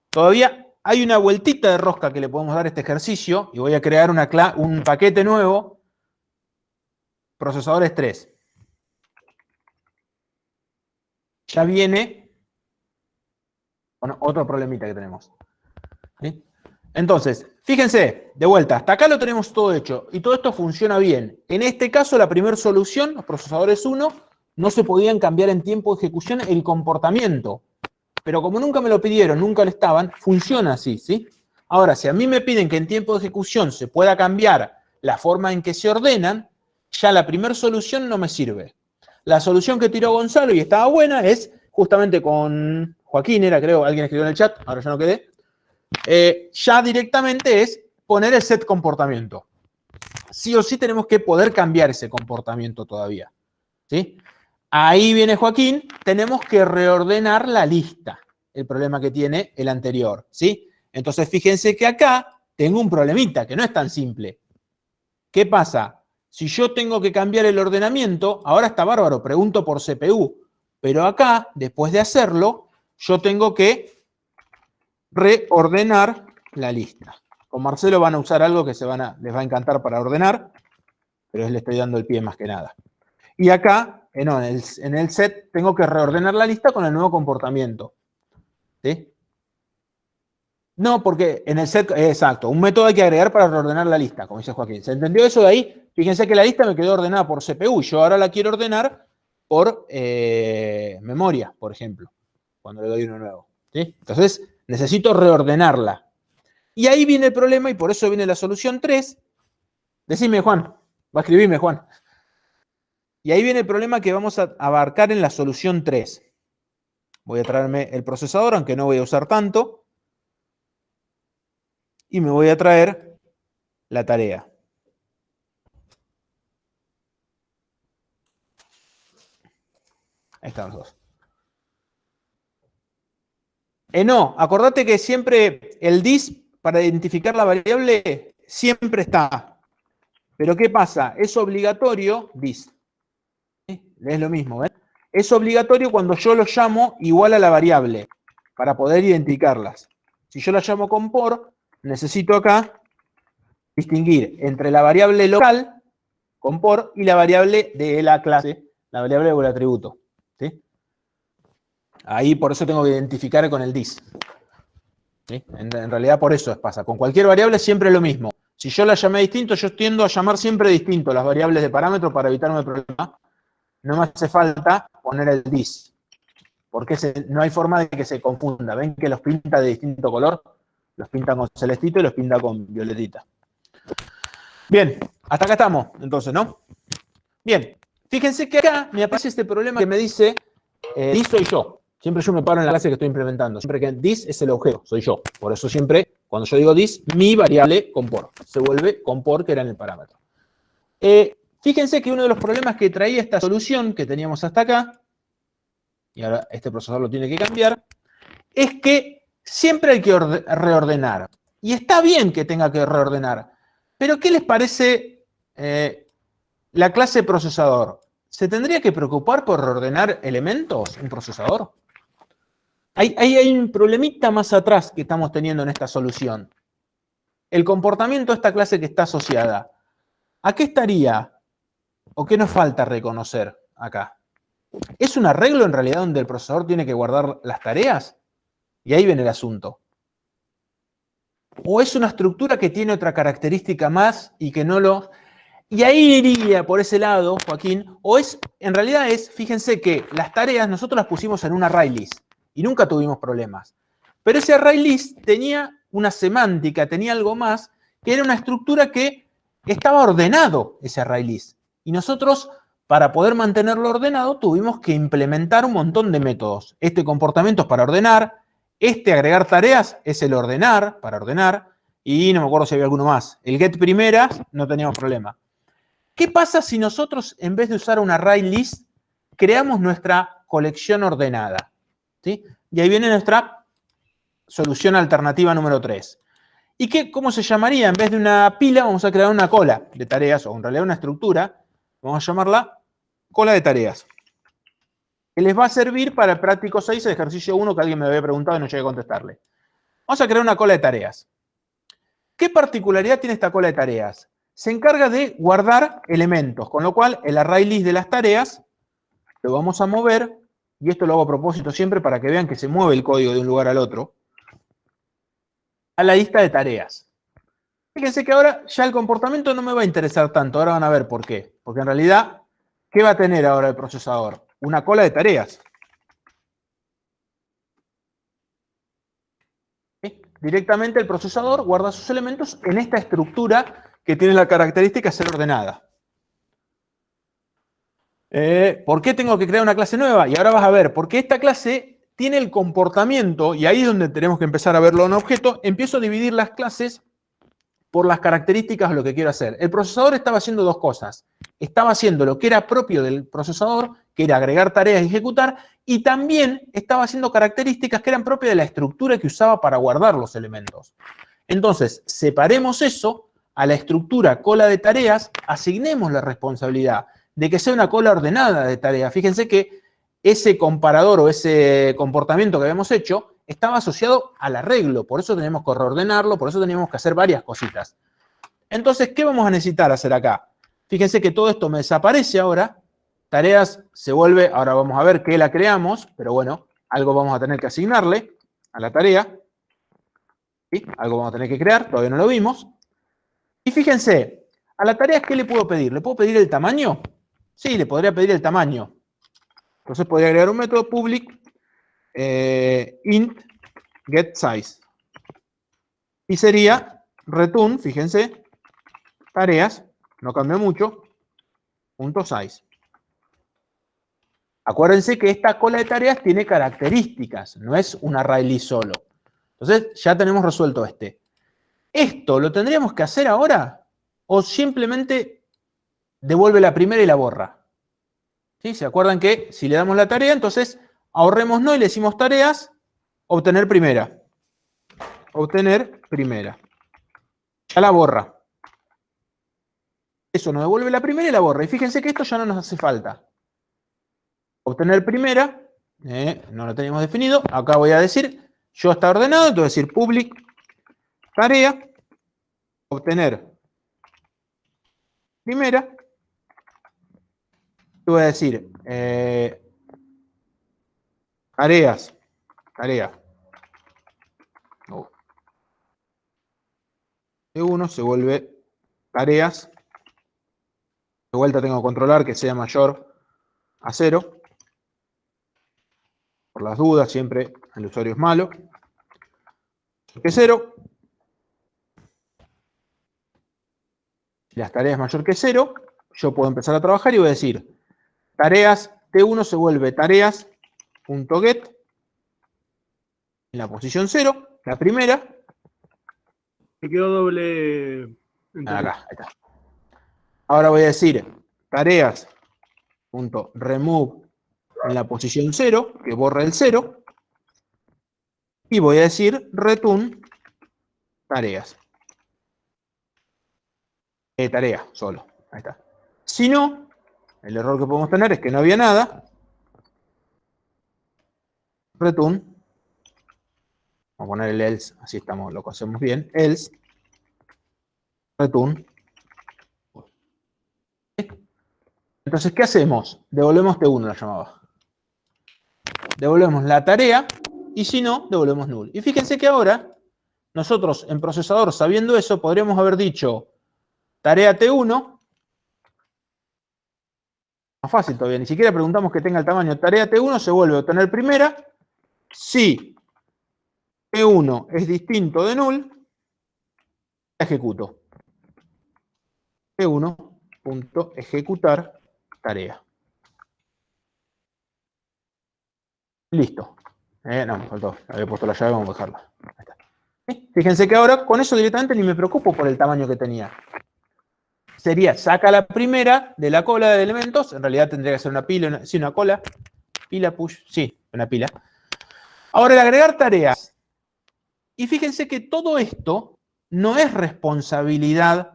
Todavía hay una vueltita de rosca que le podemos dar a este ejercicio y voy a crear un paquete nuevo. Procesadores 3. Ya viene con otro problemita que tenemos. ¿Sí? Entonces, fíjense, de vuelta, hasta acá lo tenemos todo hecho y todo esto funciona bien. En este caso, la primera solución, los procesadores 1, no se podían cambiar en tiempo de ejecución el comportamiento. Pero como nunca me lo pidieron, nunca lo estaban, funciona así, ¿sí? Ahora, si a mí me piden que en tiempo de ejecución se pueda cambiar la forma en que se ordenan, ya la primera solución no me sirve. La solución que tiró Gonzalo y estaba buena es justamente con Joaquín, era creo, alguien escribió en el chat, ahora ya no quedé. Ya directamente es poner el set comportamiento. Sí o sí tenemos que poder cambiar ese comportamiento todavía. ¿Sí? Ahí viene Joaquín, tenemos que reordenar la lista, el problema que tiene el anterior. ¿Sí? Entonces fíjense que acá tengo un problemita que no es tan simple. ¿Qué pasa? Si yo tengo que cambiar el ordenamiento, ahora está bárbaro, pregunto por CPU, pero acá, después de hacerlo, yo tengo que reordenar la lista. Con Marcelo van a usar algo que les va a encantar para ordenar, pero le estoy dando el pie más que nada. Y acá, en el set, tengo que reordenar la lista con el nuevo comportamiento. ¿Sí? No, porque en el set, exacto, un método hay que agregar para reordenar la lista, como dice Joaquín. ¿Se entendió eso de ahí? Fíjense que la lista me quedó ordenada por CPU, yo ahora la quiero ordenar por memoria, por ejemplo, cuando le doy uno nuevo. ¿Sí? Entonces, necesito reordenarla. Y ahí viene el problema y por eso viene la solución 3. Decime, Juan. Va a escribirme, Juan. Y ahí viene el problema que vamos a abarcar en la solución 3. Voy a traerme el procesador, aunque no voy a usar tanto. Y me voy a traer la tarea. Ahí están los dos. No, acordate que siempre el dis para identificar la variable siempre está. Pero ¿qué pasa? Es obligatorio, dis. Es lo mismo, ¿ven? Es obligatorio cuando yo lo llamo igual a la variable para poder identificarlas. Si yo la llamo con por, necesito acá distinguir entre la variable local con por y la variable de la clase, la variable del atributo. ¿Sí? Ahí por eso tengo que identificar con el dis. ¿Sí? En realidad por eso pasa. Con cualquier variable siempre es lo mismo. Si yo la llamé distinto, yo tiendo a llamar siempre distinto las variables de parámetro para evitarme el problema. No me hace falta poner el dis. Porque no hay forma de que se confunda. ¿Ven que los pinta de distinto color? Los pinta con celestito y los pinta con violetita. Bien, hasta acá estamos, entonces, ¿no? Bien, fíjense que acá me aparece este problema que me dice dis soy yo. Siempre yo me paro en la clase que estoy implementando. Siempre que dis es el objeto, soy yo. Por eso siempre, cuando yo digo dis, mi variable compor. Se vuelve compor, que era en el parámetro. Fíjense que uno de los problemas que traía esta solución que teníamos hasta acá, y ahora este procesador lo tiene que cambiar, es que siempre hay que reordenar. Y está bien que tenga que reordenar. Pero ¿qué les parece la clase procesador? ¿Se tendría que preocupar por reordenar elementos un procesador? Hay un problemita más atrás que estamos teniendo en esta solución. El comportamiento de esta clase que está asociada. ¿A qué estaría? ¿O qué nos falta reconocer acá? ¿Es un arreglo en realidad donde el procesador tiene que guardar las tareas? Y ahí viene el asunto. ¿O es una estructura que tiene otra característica más y que no lo... Y ahí iría por ese lado, Joaquín, o es, en realidad es, fíjense que las tareas nosotros las pusimos en un array list y nunca tuvimos problemas. Pero ese array list tenía una semántica, tenía algo más, que era una estructura que estaba ordenado, ese array list. Y nosotros, para poder mantenerlo ordenado, tuvimos que implementar un montón de métodos. Este comportamiento es para ordenar, este agregar tareas es el ordenar, para ordenar, y no me acuerdo si había alguno más. El get primeras, no teníamos problema. ¿Qué pasa si nosotros, en vez de usar un array list, creamos nuestra colección ordenada? ¿Sí? Y ahí viene nuestra solución alternativa número 3. ¿Y cómo se llamaría? En vez de una pila, vamos a crear una cola de tareas, o en realidad una estructura, vamos a llamarla cola de tareas, que les va a servir para el práctico 6, el ejercicio 1, que alguien me había preguntado y no llegué a contestarle. Vamos a crear una cola de tareas. ¿Qué particularidad tiene esta cola de tareas? Se encarga de guardar elementos, con lo cual el array list de las tareas lo vamos a mover, y esto lo hago a propósito siempre para que vean que se mueve el código de un lugar al otro, a la lista de tareas. Fíjense que ahora ya el comportamiento no me va a interesar tanto, ahora van a ver por qué. Porque en realidad, ¿qué va a tener ahora el procesador? Una cola de tareas. ¿Sí? Directamente el procesador guarda sus elementos en esta estructura que tiene la característica de ser ordenada. ¿Por qué tengo que crear una clase nueva? Y ahora vas a ver, porque esta clase tiene el comportamiento, y ahí es donde tenemos que empezar a verlo en objeto. Empiezo a dividir las clases por las características de lo que quiero hacer. El procesador estaba haciendo dos cosas. Estaba haciendo lo que era propio del procesador, que era agregar tareas y ejecutar, y también estaba haciendo características que eran propias de la estructura que usaba para guardar los elementos. Entonces, separemos eso a la estructura cola de tareas, asignemos la responsabilidad de que sea una cola ordenada de tareas. Fíjense que ese comparador o ese comportamiento que habíamos hecho estaba asociado al arreglo, por eso tenemos que reordenarlo, por eso teníamos que hacer varias cositas. Entonces, ¿qué vamos a necesitar hacer acá? Fíjense que todo esto me desaparece ahora, tareas se vuelve, ahora vamos a ver qué la creamos, pero bueno, algo vamos a tener que asignarle a la tarea, ¿sí? Algo vamos a tener que crear, todavía no lo vimos. Y fíjense, a la tarea, ¿qué le puedo pedir? ¿Le puedo pedir el tamaño? Sí, le podría pedir el tamaño. Entonces podría agregar un método public int getSize. Y sería return, fíjense, tareas, no cambia mucho, .size. Acuérdense que esta cola de tareas tiene características, no es un array list solo. Entonces ya tenemos resuelto este. ¿Esto lo tendríamos que hacer ahora? ¿O simplemente devuelve la primera y la borra? ¿Sí? ¿Se acuerdan que si le damos la tarea, entonces ahorrémonos y le decimos tareas, obtener primera? Obtener primera. Ya la borra. Eso nos devuelve la primera y la borra. Y fíjense que esto ya no nos hace falta. Obtener primera, no lo teníamos definido. Acá voy a decir, yo está ordenado, entonces decir public tarea, obtener primera. Y voy a decir tarea. T1 se vuelve tareas. De vuelta tengo que controlar que sea mayor a 0. Por las dudas, siempre el usuario es malo. Que 0. Si las tareas es mayor que 0, yo puedo empezar a trabajar y voy a decir tareas, T1 se vuelve tareas.get en la posición 0, la primera. Me quedó doble. Acá, ahí está. Ahora voy a decir tareas.remove en la posición 0, que borra el 0. Y voy a decir return tareas. Tarea, solo. Ahí está. Si no, el error que podemos tener es que no había nada. Return. Vamos a poner el else, así estamos, lo hacemos bien. Else. Return. Entonces, ¿qué hacemos? Devolvemos T1, la llamaba. Devolvemos la tarea y si no, devolvemos null. Y fíjense que ahora, nosotros en procesador, sabiendo eso, podríamos haber dicho tarea T1. Más fácil todavía, ni siquiera preguntamos que tenga el tamaño. Tarea T1 se vuelve a obtener primera. Si T1 es distinto de null, ejecuto. T1.ejecutar tarea. Listo. No, me faltó. Había puesto la llave, vamos a dejarla. Ahí está. Fíjense que ahora con eso directamente ni me preocupo por el tamaño que tenía. Sería, saca la primera de la cola de elementos. En realidad tendría que ser una pila, una cola. Pila, push, sí, una pila. Ahora el agregar tareas. Y fíjense que todo esto no es responsabilidad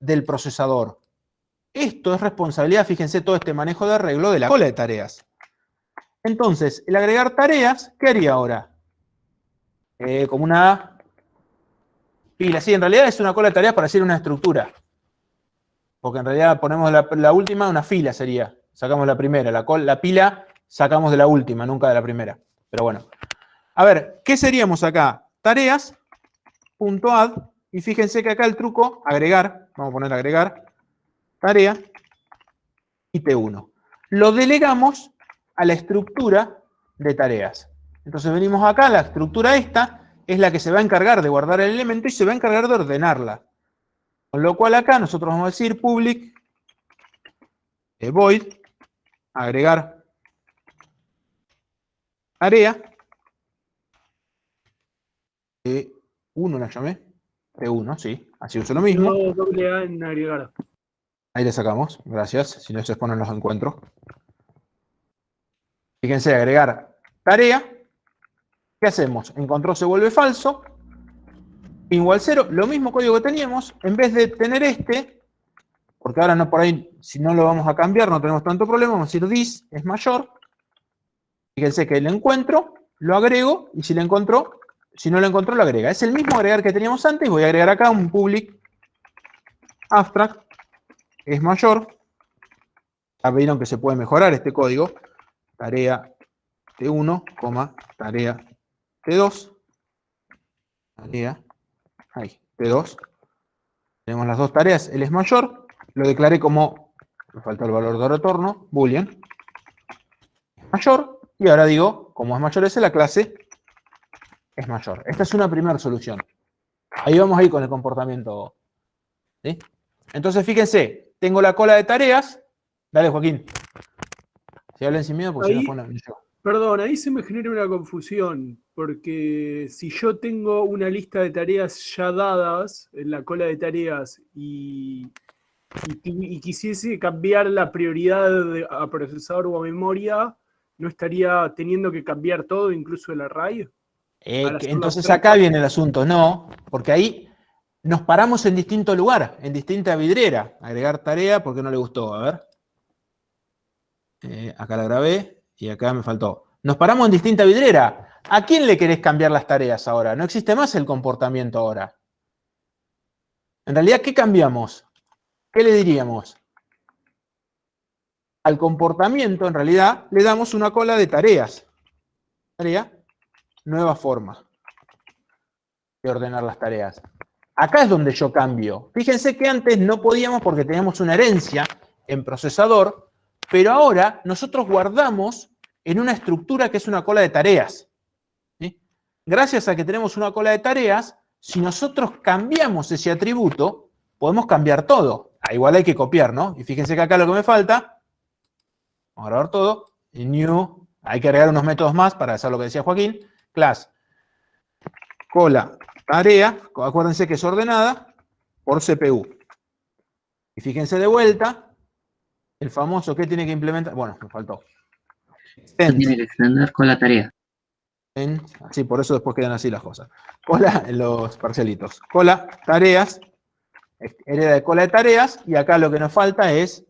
del procesador. Esto es responsabilidad, fíjense, todo este manejo de arreglo de la cola de tareas. Entonces, el agregar tareas, ¿qué haría ahora? Como una pila. Sí, en realidad es una cola de tareas para hacer una estructura. Porque en realidad ponemos la última, una fila sería. Sacamos la primera. La pila sacamos de la última, nunca de la primera. Pero bueno. A ver, ¿qué seríamos acá? Tareas.add. Y fíjense que acá el truco, agregar. Vamos a poner agregar. Tarea. Y T1. Lo delegamos a la estructura de tareas. Entonces venimos acá, la estructura esta es la que se va a encargar de guardar el elemento y se va a encargar de ordenarla. Con lo cual acá nosotros vamos a decir public void agregar tarea T1 la llamé. T1, sí, así uso lo mismo. No, doble A en agregar. Ahí le sacamos, gracias, si no se exponen los encuentros. Fíjense, agregar tarea. ¿Qué hacemos? Encontró se vuelve falso. Igual 0, lo mismo código que teníamos, en vez de tener este, porque ahora no por ahí, si no lo vamos a cambiar, no tenemos tanto problema, vamos a decir this es mayor. Fíjense que el encuentro, lo agrego, y si lo encontró, si no lo encontró, lo agrega. Es el mismo agregar que teníamos antes, voy a agregar acá un public abstract es mayor. Ya vieron que se puede mejorar este código. Tarea T1, tarea T2. Tarea, ahí, T2. Tenemos las dos tareas, él es mayor. Lo declaré como, me falta el valor de retorno, boolean. Mayor. Y ahora digo, como es mayor ese, la clase es mayor. Esta es una primera solución. Ahí vamos a ir con el comportamiento. ¿Sí? Entonces, fíjense, tengo la cola de tareas. Dale, Joaquín. Si hablan sin miedo, pues Ahí, si no ponen yo. Perdón, ahí se me genera una confusión, porque si yo tengo una lista de tareas ya dadas en la cola de tareas y quisiese cambiar la prioridad a procesador o a memoria, ¿no estaría teniendo que cambiar todo, incluso el array? Entonces acá viene el asunto. No, porque ahí nos paramos en distinto lugar, en distinta vidriera. Agregar tarea porque no le gustó. A ver. Acá la grabé y acá me faltó. Nos paramos en distinta vidriera. ¿A quién le querés cambiar las tareas ahora? No existe más el comportamiento ahora. En realidad, ¿qué cambiamos? ¿Qué le diríamos? Al comportamiento, en realidad, le damos una cola de tareas. Tarea, nueva forma de ordenar las tareas. Acá es donde yo cambio. Fíjense que antes no podíamos porque teníamos una herencia en procesador, pero ahora nosotros guardamos en una estructura que es una cola de tareas. ¿Sí? Gracias a que tenemos una cola de tareas, si nosotros cambiamos ese atributo, podemos cambiar todo. Igual hay que copiar, ¿no? Y fíjense que acá lo que me falta, vamos a grabar todo, en new, hay que agregar unos métodos más para hacer lo que decía Joaquín, class, cola, tarea, acuérdense que es ordenada por CPU. Y fíjense de vuelta, el famoso que tiene que implementar, bueno, me faltó. Tiene que extender con la tarea. Así, por eso después quedan así las cosas. Cola en los parcialitos. Cola, tareas, hereda de cola de tareas, y acá lo que nos falta es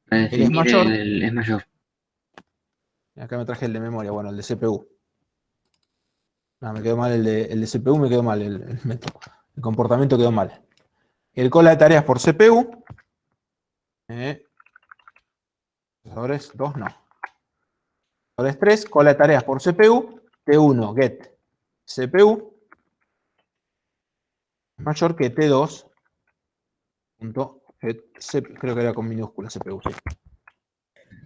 Para el es definir mayor. el es mayor. Acá me traje el de memoria, bueno, el de CPU. No, me quedó mal el de CPU, me quedó mal el método. El comportamiento quedó mal. El cola de tareas por CPU. Procesadores 2, no. Procesadores 3, cola de tareas por CPU. T1, get CPU. Mayor que T2. Punto, creo que era con minúscula CPU, sí.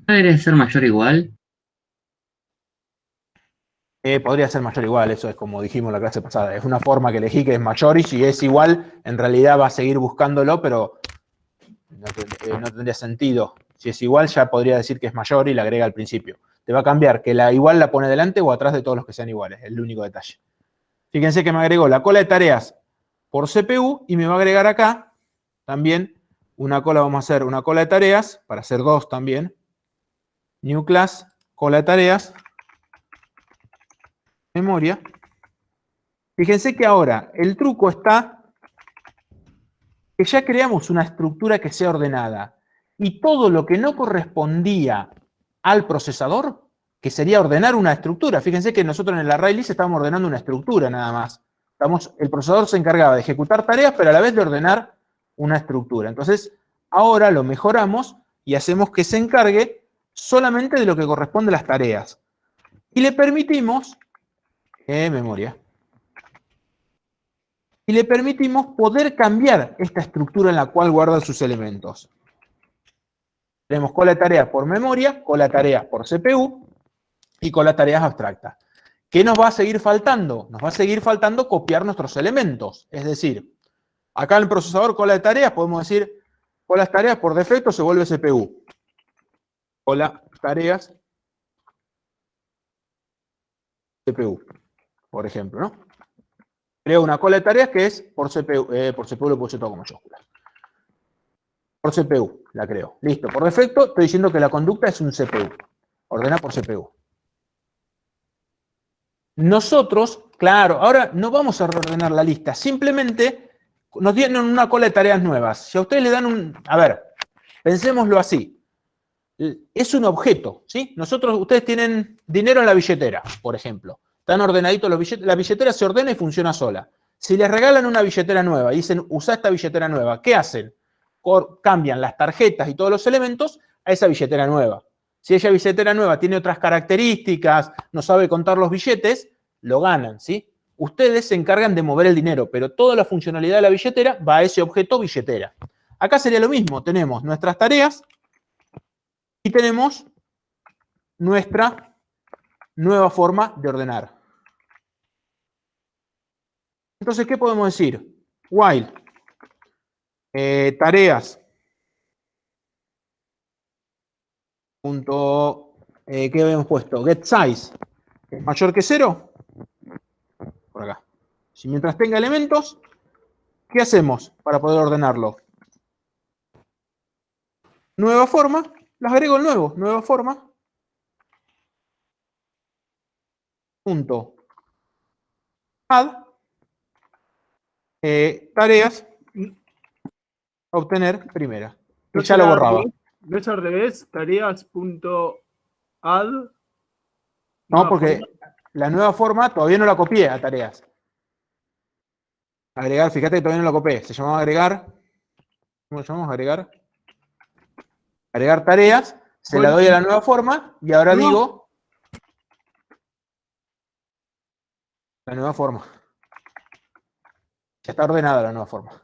¿No debería ser mayor o igual? Podría ser mayor o igual, eso es como dijimos en la clase pasada. Es una forma que elegí que es mayor, y si es igual, en realidad va a seguir buscándolo, pero no tendría sentido. Si es igual, ya podría decir que es mayor y la agrega al principio. Te va a cambiar que la igual la pone delante o atrás de todos los que sean iguales, es el único detalle. Fíjense que me agregó la cola de tareas por CPU y me va a agregar acá también una cola, vamos a hacer una cola de tareas, para hacer dos también. New class, cola de tareas, memoria. Fíjense que ahora el truco está que ya creamos una estructura que sea ordenada, y todo lo que no correspondía al procesador, que sería ordenar una estructura. Fíjense que nosotros en el array list estábamos ordenando una estructura nada más. El procesador se encargaba de ejecutar tareas, pero a la vez de ordenar una estructura. Entonces, ahora lo mejoramos y hacemos que se encargue solamente de lo que corresponde a las tareas. Y le permitimos, memoria, y le permitimos poder cambiar esta estructura en la cual guarda sus elementos. Tenemos cola de tareas por memoria, cola de tareas por CPU y cola de tareas abstractas. ¿Qué nos va a seguir faltando? Nos va a seguir faltando copiar nuestros elementos. Es decir, acá en el procesador cola de tareas podemos decir cola de tareas por defecto se vuelve CPU. Cola tareas CPU, por ejemplo, ¿no? Creo una cola de tareas que es por CPU lo puse todo con mayúsculas. Por CPU la creo. Listo, por defecto estoy diciendo que la conducta es un CPU. Ordena por CPU. Nosotros, claro, ahora no vamos a reordenar la lista, simplemente nos dieron una cola de tareas nuevas. Si a ustedes le dan a ver, pensémoslo así. Es un objeto, ¿sí? Ustedes tienen dinero en la billetera, por ejemplo. Están ordenaditos los billetes, la billetera se ordena y funciona sola. Si les regalan una billetera nueva y dicen, usa esta billetera nueva, ¿qué hacen? Cambian las tarjetas y todos los elementos a esa billetera nueva. Si esa billetera nueva tiene otras características, no sabe contar los billetes, lo ganan, ¿sí? Ustedes se encargan de mover el dinero, pero toda la funcionalidad de la billetera va a ese objeto billetera. Acá sería lo mismo, tenemos nuestras tareas y tenemos nuestra nueva forma de ordenar. Entonces, ¿qué podemos decir? While tareas punto, ¿qué habíamos puesto? Get size es mayor que 0. Por acá. Si mientras tenga elementos, ¿qué hacemos para poder ordenarlo? Nueva forma, las agrego el nuevo, nueva forma. Punto. Add. Tareas. Obtener primera. Y ya lo borraba. ¿No es al revés? Tareas.add. No, porque la nueva forma todavía no la copié a tareas. Agregar, fíjate que todavía no la copié. Se llamaba agregar. ¿Cómo lo llamamos? Agregar. Agregar tareas. Se la doy a la nueva forma y ahora digo la nueva forma. Ya está ordenada la nueva forma.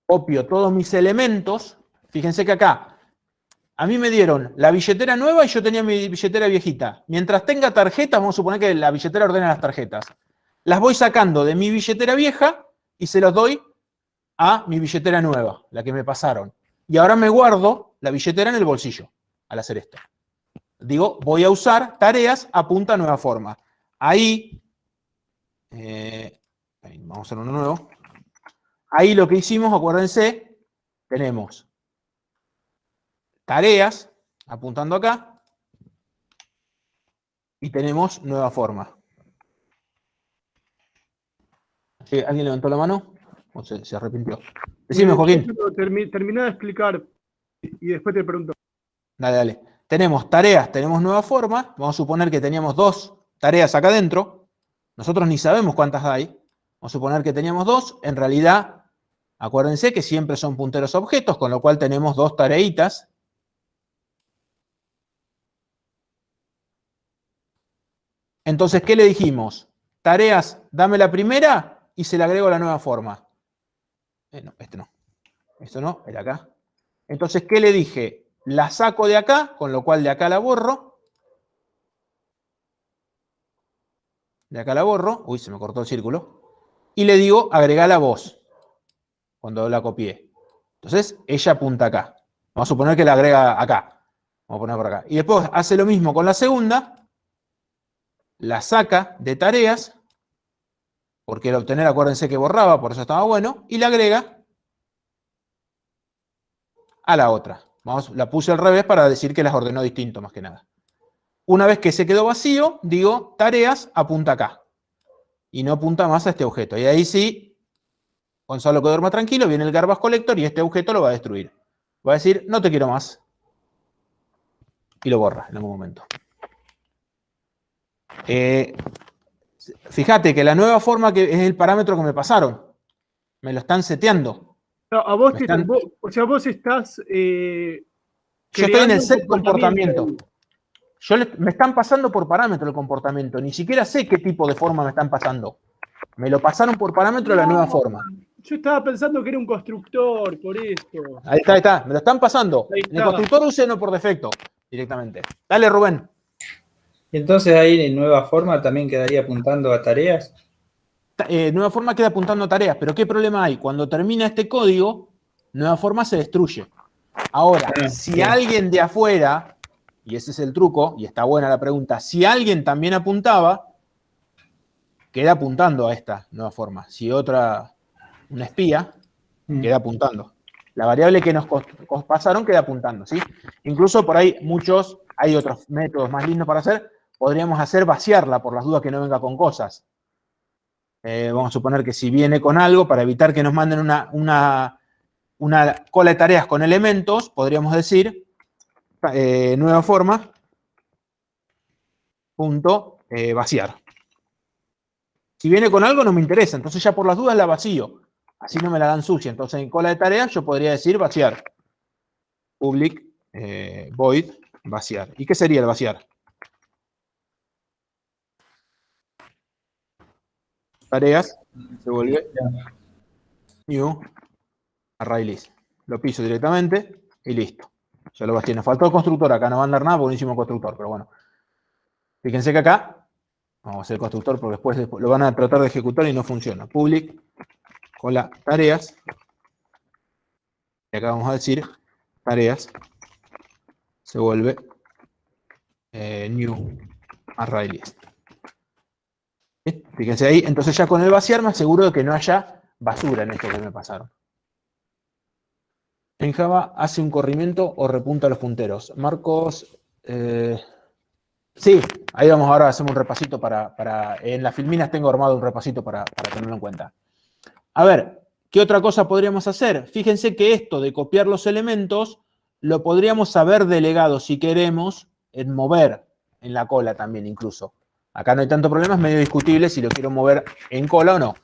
Copio todos mis elementos. Fíjense que acá a mí me dieron la billetera nueva y yo tenía mi billetera viejita. Mientras tenga tarjetas, vamos a suponer que la billetera ordena las tarjetas. Las voy sacando de mi billetera vieja y se los doy a mi billetera nueva, la que me pasaron. Y ahora me guardo la billetera en el bolsillo al hacer esto. Digo, voy a usar tareas apunta a nueva forma. Ahí, vamos a hacer uno nuevo. Ahí lo que hicimos, acuérdense, tenemos tareas, apuntando acá, y tenemos nueva forma. ¿Alguien levantó la mano? ¿O se arrepintió? Decime, Joaquín. Terminá de explicar y después te pregunto. Dale. Tenemos tareas, tenemos nueva forma. Vamos a suponer que teníamos 2 tareas acá adentro. Nosotros ni sabemos cuántas hay. Vamos a suponer que teníamos 2. En realidad, acuérdense que siempre son punteros a objetos, con lo cual tenemos 2 tareitas. Entonces, ¿qué le dijimos? Tareas, dame la primera y se le agrego la nueva forma. No, este no. Esto no, era acá. Entonces, ¿qué le dije? La saco de acá, con lo cual de acá la borro. De acá la borro. Uy, se me cortó el círculo. Y le digo, agregala vos. Cuando la copié. Entonces, ella apunta acá. Vamos a suponer que la agrega acá. Vamos a poner por acá. Y después hace lo mismo con la segunda. La saca de tareas. Porque el obtener, acuérdense que borraba, por eso estaba bueno. Y la agrega a la otra. La puse al revés para decir que las ordenó distinto, más que nada. Una vez que se quedó vacío, digo, tareas, apunta acá. Y no apunta más a este objeto. Y ahí sí, Gonzalo que duerma tranquilo, viene el garbage collector y este objeto lo va a destruir. Va a decir, no te quiero más. Y lo borra en algún momento. Fíjate que la nueva forma que es el parámetro que me pasaron. Me lo están seteando. No, a vos, vos estás. Yo estoy en el set comportamiento. Me están pasando por parámetro el comportamiento. Ni siquiera sé qué tipo de forma me están pasando. Me lo pasaron por parámetro de la nueva forma. Yo estaba pensando que era un constructor, por esto. Ahí está. Me lo están pasando. En el constructor úselo por defecto, directamente. Dale, Rubén. Y entonces ahí en nueva forma también quedaría apuntando a tareas. Nueva forma queda apuntando a tareas, pero ¿qué problema hay? Cuando termina este código, nueva forma se destruye. Ahora, si alguien de afuera, y ese es el truco, y está buena la pregunta, si alguien también apuntaba, queda apuntando a esta nueva forma. Si otra, una espía, queda apuntando. La variable que nos pasaron queda apuntando, ¿sí? Incluso por ahí hay otros métodos más lindos para hacer. Podríamos hacer vaciarla por las dudas que no venga con cosas. Vamos a suponer que si viene con algo, para evitar que nos manden una cola de tareas con elementos, podríamos decir nueva forma punto vaciar. Si viene con algo no me interesa, entonces ya por las dudas la vacío. Así no me la dan sucia. Entonces en cola de tareas yo podría decir vaciar. Public void vaciar. ¿Y qué sería el vaciar? Tareas, se vuelve new array list. Lo piso directamente y listo. Ya lo vacié. Nos faltó el constructor. Acá no va a andar nada porque no hicimos constructor, pero bueno. Fíjense que acá vamos a hacer el constructor porque después lo van a tratar de ejecutar y no funciona. Public, cola, tareas. Y acá vamos a decir tareas. Se vuelve new array list. Fíjense ahí, entonces ya con el vaciar me aseguro de que no haya basura en esto que me pasaron. En Java hace un corrimiento o repunta los punteros. Marcos, sí, ahí vamos, ahora hacemos un repasito en las filminas tengo armado un repasito para tenerlo en cuenta. A ver, ¿qué otra cosa podríamos hacer? Fíjense que esto de copiar los elementos lo podríamos haber delegado si queremos en mover en la cola también incluso. Acá no hay tanto problema, es medio discutible si lo quiero mover en cola o no.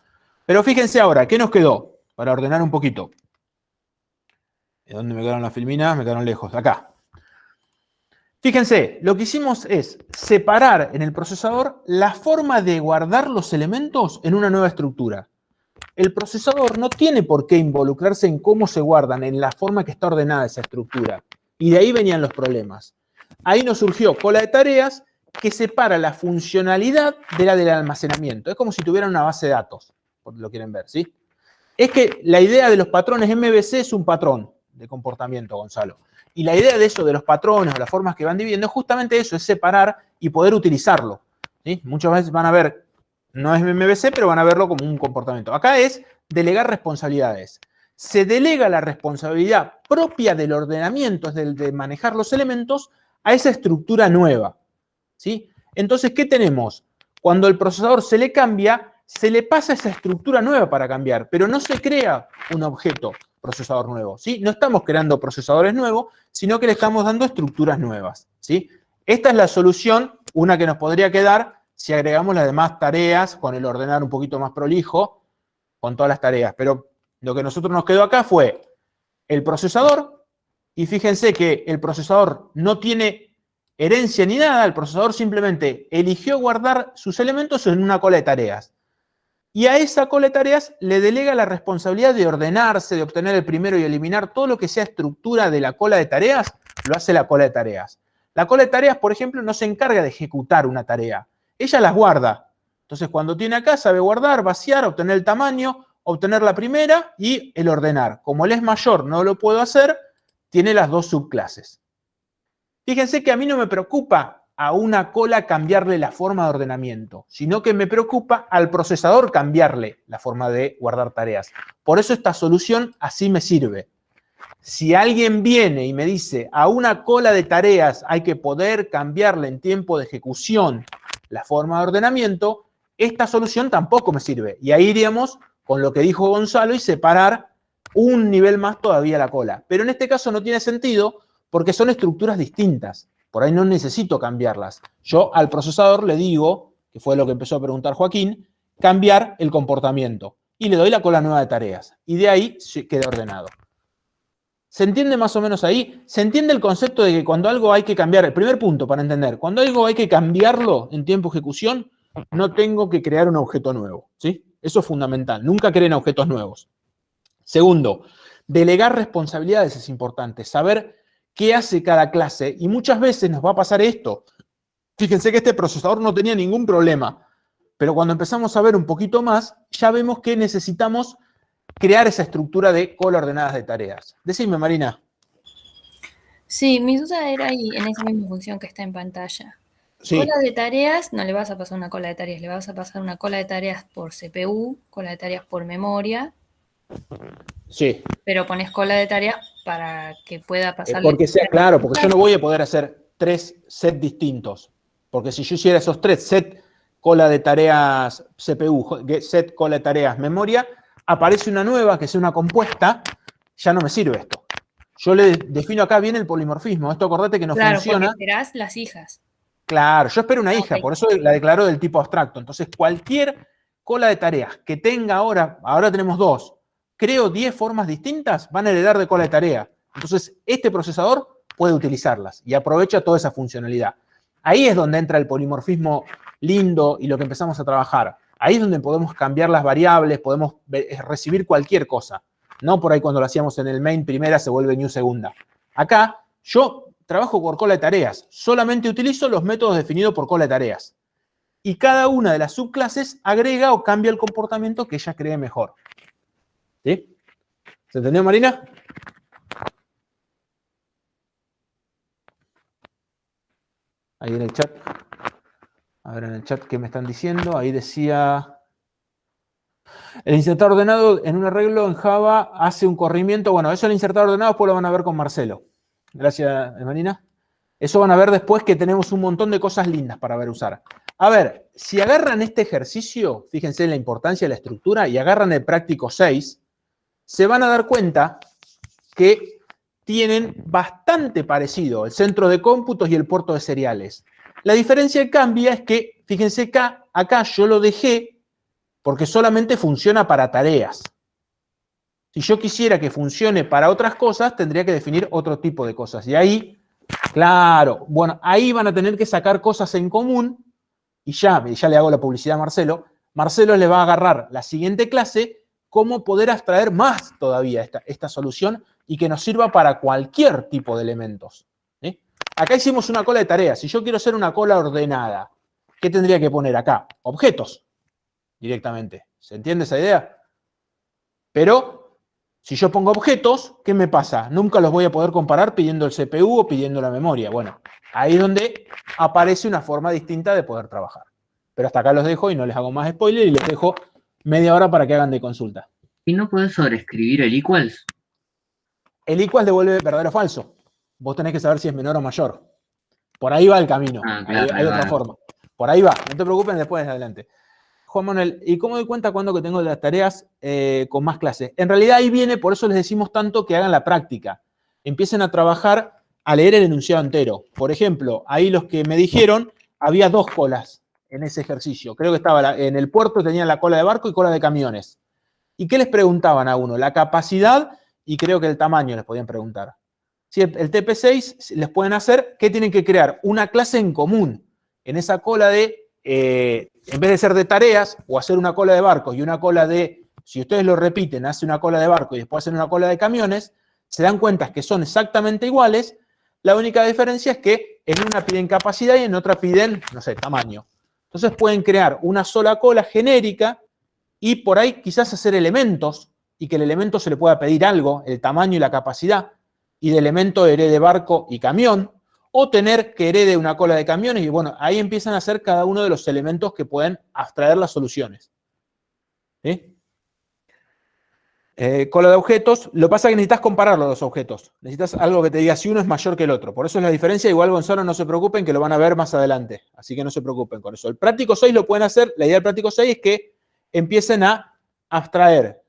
Pero fíjense ahora, ¿qué nos quedó? Para ordenar un poquito. ¿Dónde me quedaron las filminas? Me quedaron lejos, acá. Fíjense, lo que hicimos es separar en el procesador la forma de guardar los elementos en una nueva estructura. El procesador no tiene por qué involucrarse en cómo se guardan, en la forma que está ordenada esa estructura. Y de ahí venían los problemas. Ahí nos surgió cola de tareas que separa la funcionalidad de la del almacenamiento. Es como si tuvieran una base de datos, por lo quieren ver, ¿sí? Es que la idea de los patrones MVC es un patrón de comportamiento, Gonzalo. Y la idea de eso, de los patrones o las formas que van dividiendo, es justamente eso, es separar y poder utilizarlo, ¿sí? Muchas veces van a ver, no es MVC, pero van a verlo como un comportamiento. Acá es delegar responsabilidades. Se delega la responsabilidad propia del ordenamiento, es de manejar los elementos, a esa estructura nueva, ¿sí? Entonces, ¿qué tenemos? Cuando el procesador se le cambia, se le pasa esa estructura nueva para cambiar, pero no se crea un objeto procesador nuevo, ¿sí? No estamos creando procesadores nuevos, sino que le estamos dando estructuras nuevas, ¿sí? Esta es la solución, una que nos podría quedar si agregamos las demás tareas con el ordenar un poquito más prolijo, con todas las tareas. Pero lo que a nosotros nos quedó acá fue el procesador, y fíjense que el procesador no tiene herencia ni nada, el procesador simplemente eligió guardar sus elementos en una cola de tareas. Y a esa cola de tareas le delega la responsabilidad de ordenarse, de obtener el primero y eliminar todo lo que sea estructura de la cola de tareas, lo hace la cola de tareas. La cola de tareas, por ejemplo, no se encarga de ejecutar una tarea. Ella las guarda. Entonces, cuando tiene acá, sabe guardar, vaciar, obtener el tamaño, obtener la primera y el ordenar. Como el es mayor no lo puedo hacer, tiene las dos subclases. Fíjense que a mí no me preocupa a una cola cambiarle la forma de ordenamiento, sino que me preocupa al procesador cambiarle la forma de guardar tareas. Por eso esta solución así me sirve. Si alguien viene y me dice a una cola de tareas hay que poder cambiarle en tiempo de ejecución la forma de ordenamiento, esta solución tampoco me sirve. Y ahí iríamos con lo que dijo Gonzalo y separar un nivel más todavía la cola. Pero en este caso no tiene sentido porque son estructuras distintas. Por ahí no necesito cambiarlas. Yo al procesador le digo, que fue lo que empezó a preguntar Joaquín, cambiar el comportamiento. Y le doy la cola nueva de tareas. Y de ahí se queda ordenado. ¿Se entiende más o menos ahí? ¿Se entiende el concepto de que cuando algo hay que cambiar? El primer punto para entender, cuando algo hay que cambiarlo en tiempo de ejecución, no tengo que crear un objeto nuevo, ¿sí? Eso es fundamental. Nunca creen objetos nuevos. Segundo, delegar responsabilidades es importante. Saber qué hace cada clase. Y muchas veces nos va a pasar esto. Fíjense que este procesador no tenía ningún problema. Pero cuando empezamos a ver un poquito más, ya vemos que necesitamos crear esa estructura de cola ordenadas de tareas. Decime, Marina. Sí, mi duda era ahí, en esa misma función que está en pantalla. Sí. Cola de tareas, no le vas a pasar una cola de tareas, le vas a pasar una cola de tareas por CPU, cola de tareas por memoria. Sí. Pero pones cola de tareas para que pueda pasar. Porque sea claro, porque yo no voy a poder hacer 3 sets distintos. Porque si yo hiciera esos 3 sets, cola de tareas CPU, set cola de tareas memoria, aparece una nueva que sea una compuesta, ya no me sirve esto. Yo le defino acá bien el polimorfismo. Esto acordate que no funciona. Claro, porque esperás las hijas. Claro, yo espero una hija, por eso la declaro del tipo abstracto. Entonces, cualquier cola de tareas que tenga ahora tenemos 2, creo 10 formas distintas, van a heredar de cola de tarea. Entonces, este procesador puede utilizarlas y aprovecha toda esa funcionalidad. Ahí es donde entra el polimorfismo lindo y lo que empezamos a trabajar. Ahí es donde podemos cambiar las variables, podemos recibir cualquier cosa. No por ahí cuando lo hacíamos en el main primera se vuelve new segunda. Acá yo trabajo por cola de tareas. Solamente utilizo los métodos definidos por cola de tareas. Y cada una de las subclases agrega o cambia el comportamiento que ella cree mejor. ¿Sí? ¿Se entendió, Marina? Ahí en el chat. A ver en el chat qué me están diciendo. Ahí decía... El insertador ordenado en un arreglo en Java hace un corrimiento. Bueno, eso el insertador ordenado después lo van a ver con Marcelo. Gracias, Marina. Eso van a ver después que tenemos un montón de cosas lindas para ver usar. A ver, si agarran este ejercicio, fíjense en la importancia de la estructura, y agarran el práctico 6, se van a dar cuenta que tienen bastante parecido el centro de cómputos y el puerto de seriales. La diferencia que cambia es que, fíjense acá yo lo dejé porque solamente funciona para tareas. Si yo quisiera que funcione para otras cosas, tendría que definir otro tipo de cosas. Y ahí, claro, bueno, ahí van a tener que sacar cosas en común. Y ya le hago la publicidad a Marcelo. Marcelo le va a agarrar la siguiente clase cómo poder abstraer más todavía esta solución y que nos sirva para cualquier tipo de elementos. ¿Sí? Acá hicimos una cola de tareas. Si yo quiero hacer una cola ordenada, ¿qué tendría que poner acá? Objetos, directamente. ¿Se entiende esa idea? Pero, si yo pongo objetos, ¿qué me pasa? Nunca los voy a poder comparar pidiendo el CPU o pidiendo la memoria. Bueno, ahí es donde aparece una forma distinta de poder trabajar. Pero hasta acá los dejo y no les hago más spoiler y les dejo media hora para que hagan de consulta. ¿Y no podés sobreescribir el equals? El equals devuelve verdadero o falso. Vos tenés que saber si es menor o mayor. Por ahí va el camino. Ah, claro, hay otra forma. Por ahí va, no te preocupes, después adelante. Juan Manuel, ¿y cómo doy cuenta cuando que tengo las tareas con más clases? En realidad ahí viene, por eso les decimos tanto que hagan la práctica. Empiecen a trabajar, a leer el enunciado entero. Por ejemplo, ahí los que me dijeron, había 2 colas en ese ejercicio. Creo que estaba en el puerto, tenían la cola de barco y cola de camiones. ¿Y qué les preguntaban a uno? La capacidad y creo que el tamaño les podían preguntar. Si el TP6 les pueden hacer, ¿qué tienen que crear? Una clase en común. En esa cola de, en vez de ser de tareas, o hacer una cola de barcos y una cola de, si ustedes lo repiten, hace una cola de barco y después hacen una cola de camiones, se dan cuenta que son exactamente iguales. La única diferencia es que en una piden capacidad y en otra piden, no sé, tamaño. Entonces pueden crear una sola cola genérica y por ahí quizás hacer elementos y que el elemento se le pueda pedir algo, el tamaño y la capacidad, y de elemento herede barco y camión, o tener que herede una cola de camiones, y bueno, ahí empiezan a hacer cada uno de los elementos que pueden abstraer las soluciones. ¿Sí? Cola de objetos, lo que pasa es que necesitas comparar los dos objetos, necesitas algo que te diga si uno es mayor que el otro, por eso es la diferencia. Igual Gonzalo, no se preocupen que lo van a ver más adelante, así que no se preocupen con eso. El práctico 6 lo pueden hacer, la idea del práctico 6 es que empiecen a abstraer.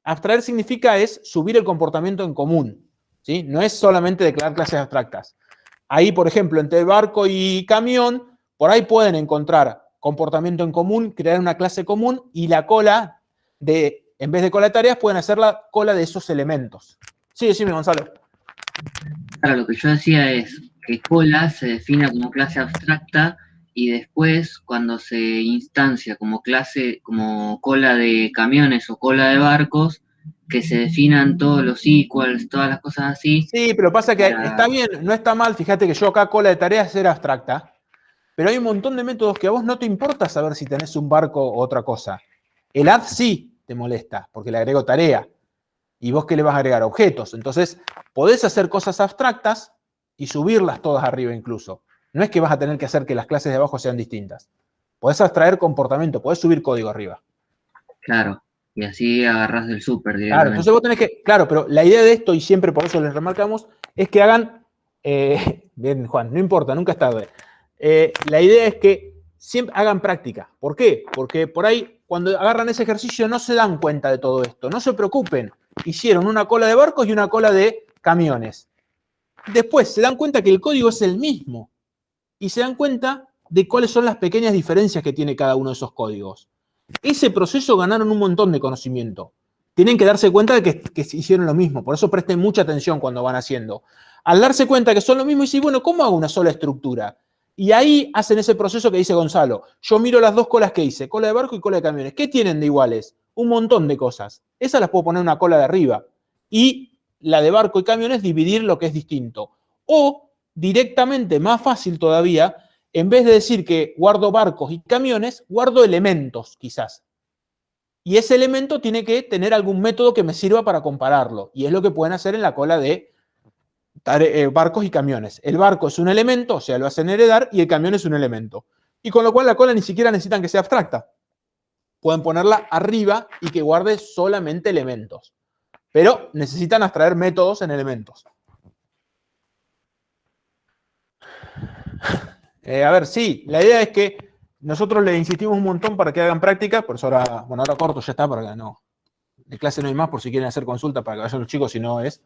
Abstraer significa es subir el comportamiento en común, ¿sí? No es solamente declarar clases abstractas. Ahí, por ejemplo, entre barco y camión, por ahí pueden encontrar comportamiento en común, crear una clase común y la cola de, en vez de cola de tareas, pueden hacer la cola de esos elementos. Sí, decime, Gonzalo. Claro, lo que yo decía es que cola se define como clase abstracta y después, cuando se instancia como clase, como cola de camiones o cola de barcos, que se definan todos los equals, todas las cosas así. Sí, pero pasa que está bien, no está mal. Fíjate que yo acá cola de tareas era abstracta, pero hay un montón de métodos que a vos no te importa saber si tenés un barco o otra cosa. El add sí te molesta, porque le agrego tarea. ¿Y vos qué le vas a agregar? Objetos. Entonces, podés hacer cosas abstractas y subirlas todas arriba incluso. No es que vas a tener que hacer que las clases de abajo sean distintas. Podés abstraer comportamiento, podés subir código arriba. Claro, y así agarrás del súper, digamos. Claro, entonces vos tenés que... Claro, pero la idea de esto, y siempre por eso les remarcamos, es que hagan... bien, Juan, no importa, nunca es tarde. La idea es que siempre hagan práctica. ¿Por qué? Porque por ahí, cuando agarran ese ejercicio, no se dan cuenta de todo esto. No se preocupen. Hicieron una cola de barcos y una cola de camiones. Después se dan cuenta que el código es el mismo. Y se dan cuenta de cuáles son las pequeñas diferencias que tiene cada uno de esos códigos. Ese proceso ganaron un montón de conocimiento. Tienen que darse cuenta de que hicieron lo mismo. Por eso presten mucha atención cuando van haciendo. Al darse cuenta que son lo mismo, y dicen, bueno, ¿cómo hago una sola estructura? Y ahí hacen ese proceso que dice Gonzalo. Yo miro las 2 colas que hice, cola de barco y cola de camiones. ¿Qué tienen de iguales? Un montón de cosas. Esas las puedo poner en una cola de arriba. Y la de barco y camiones dividir lo que es distinto. O directamente, más fácil todavía, en vez de decir que guardo barcos y camiones, guardo elementos, quizás. Y ese elemento tiene que tener algún método que me sirva para compararlo. Y es lo que pueden hacer en la cola de barcos y camiones. El barco es un elemento, o sea, lo hacen heredar, y el camión es un elemento. Y con lo cual la cola ni siquiera necesitan que sea abstracta. Pueden ponerla arriba y que guarde solamente elementos. Pero necesitan abstraer métodos en elementos. A ver, sí, la idea es que nosotros le insistimos un montón para que hagan práctica, por eso ahora, bueno, ahora corto ya está, para que no, de clase no hay más, por si quieren hacer consulta para que vayan los chicos, si no es.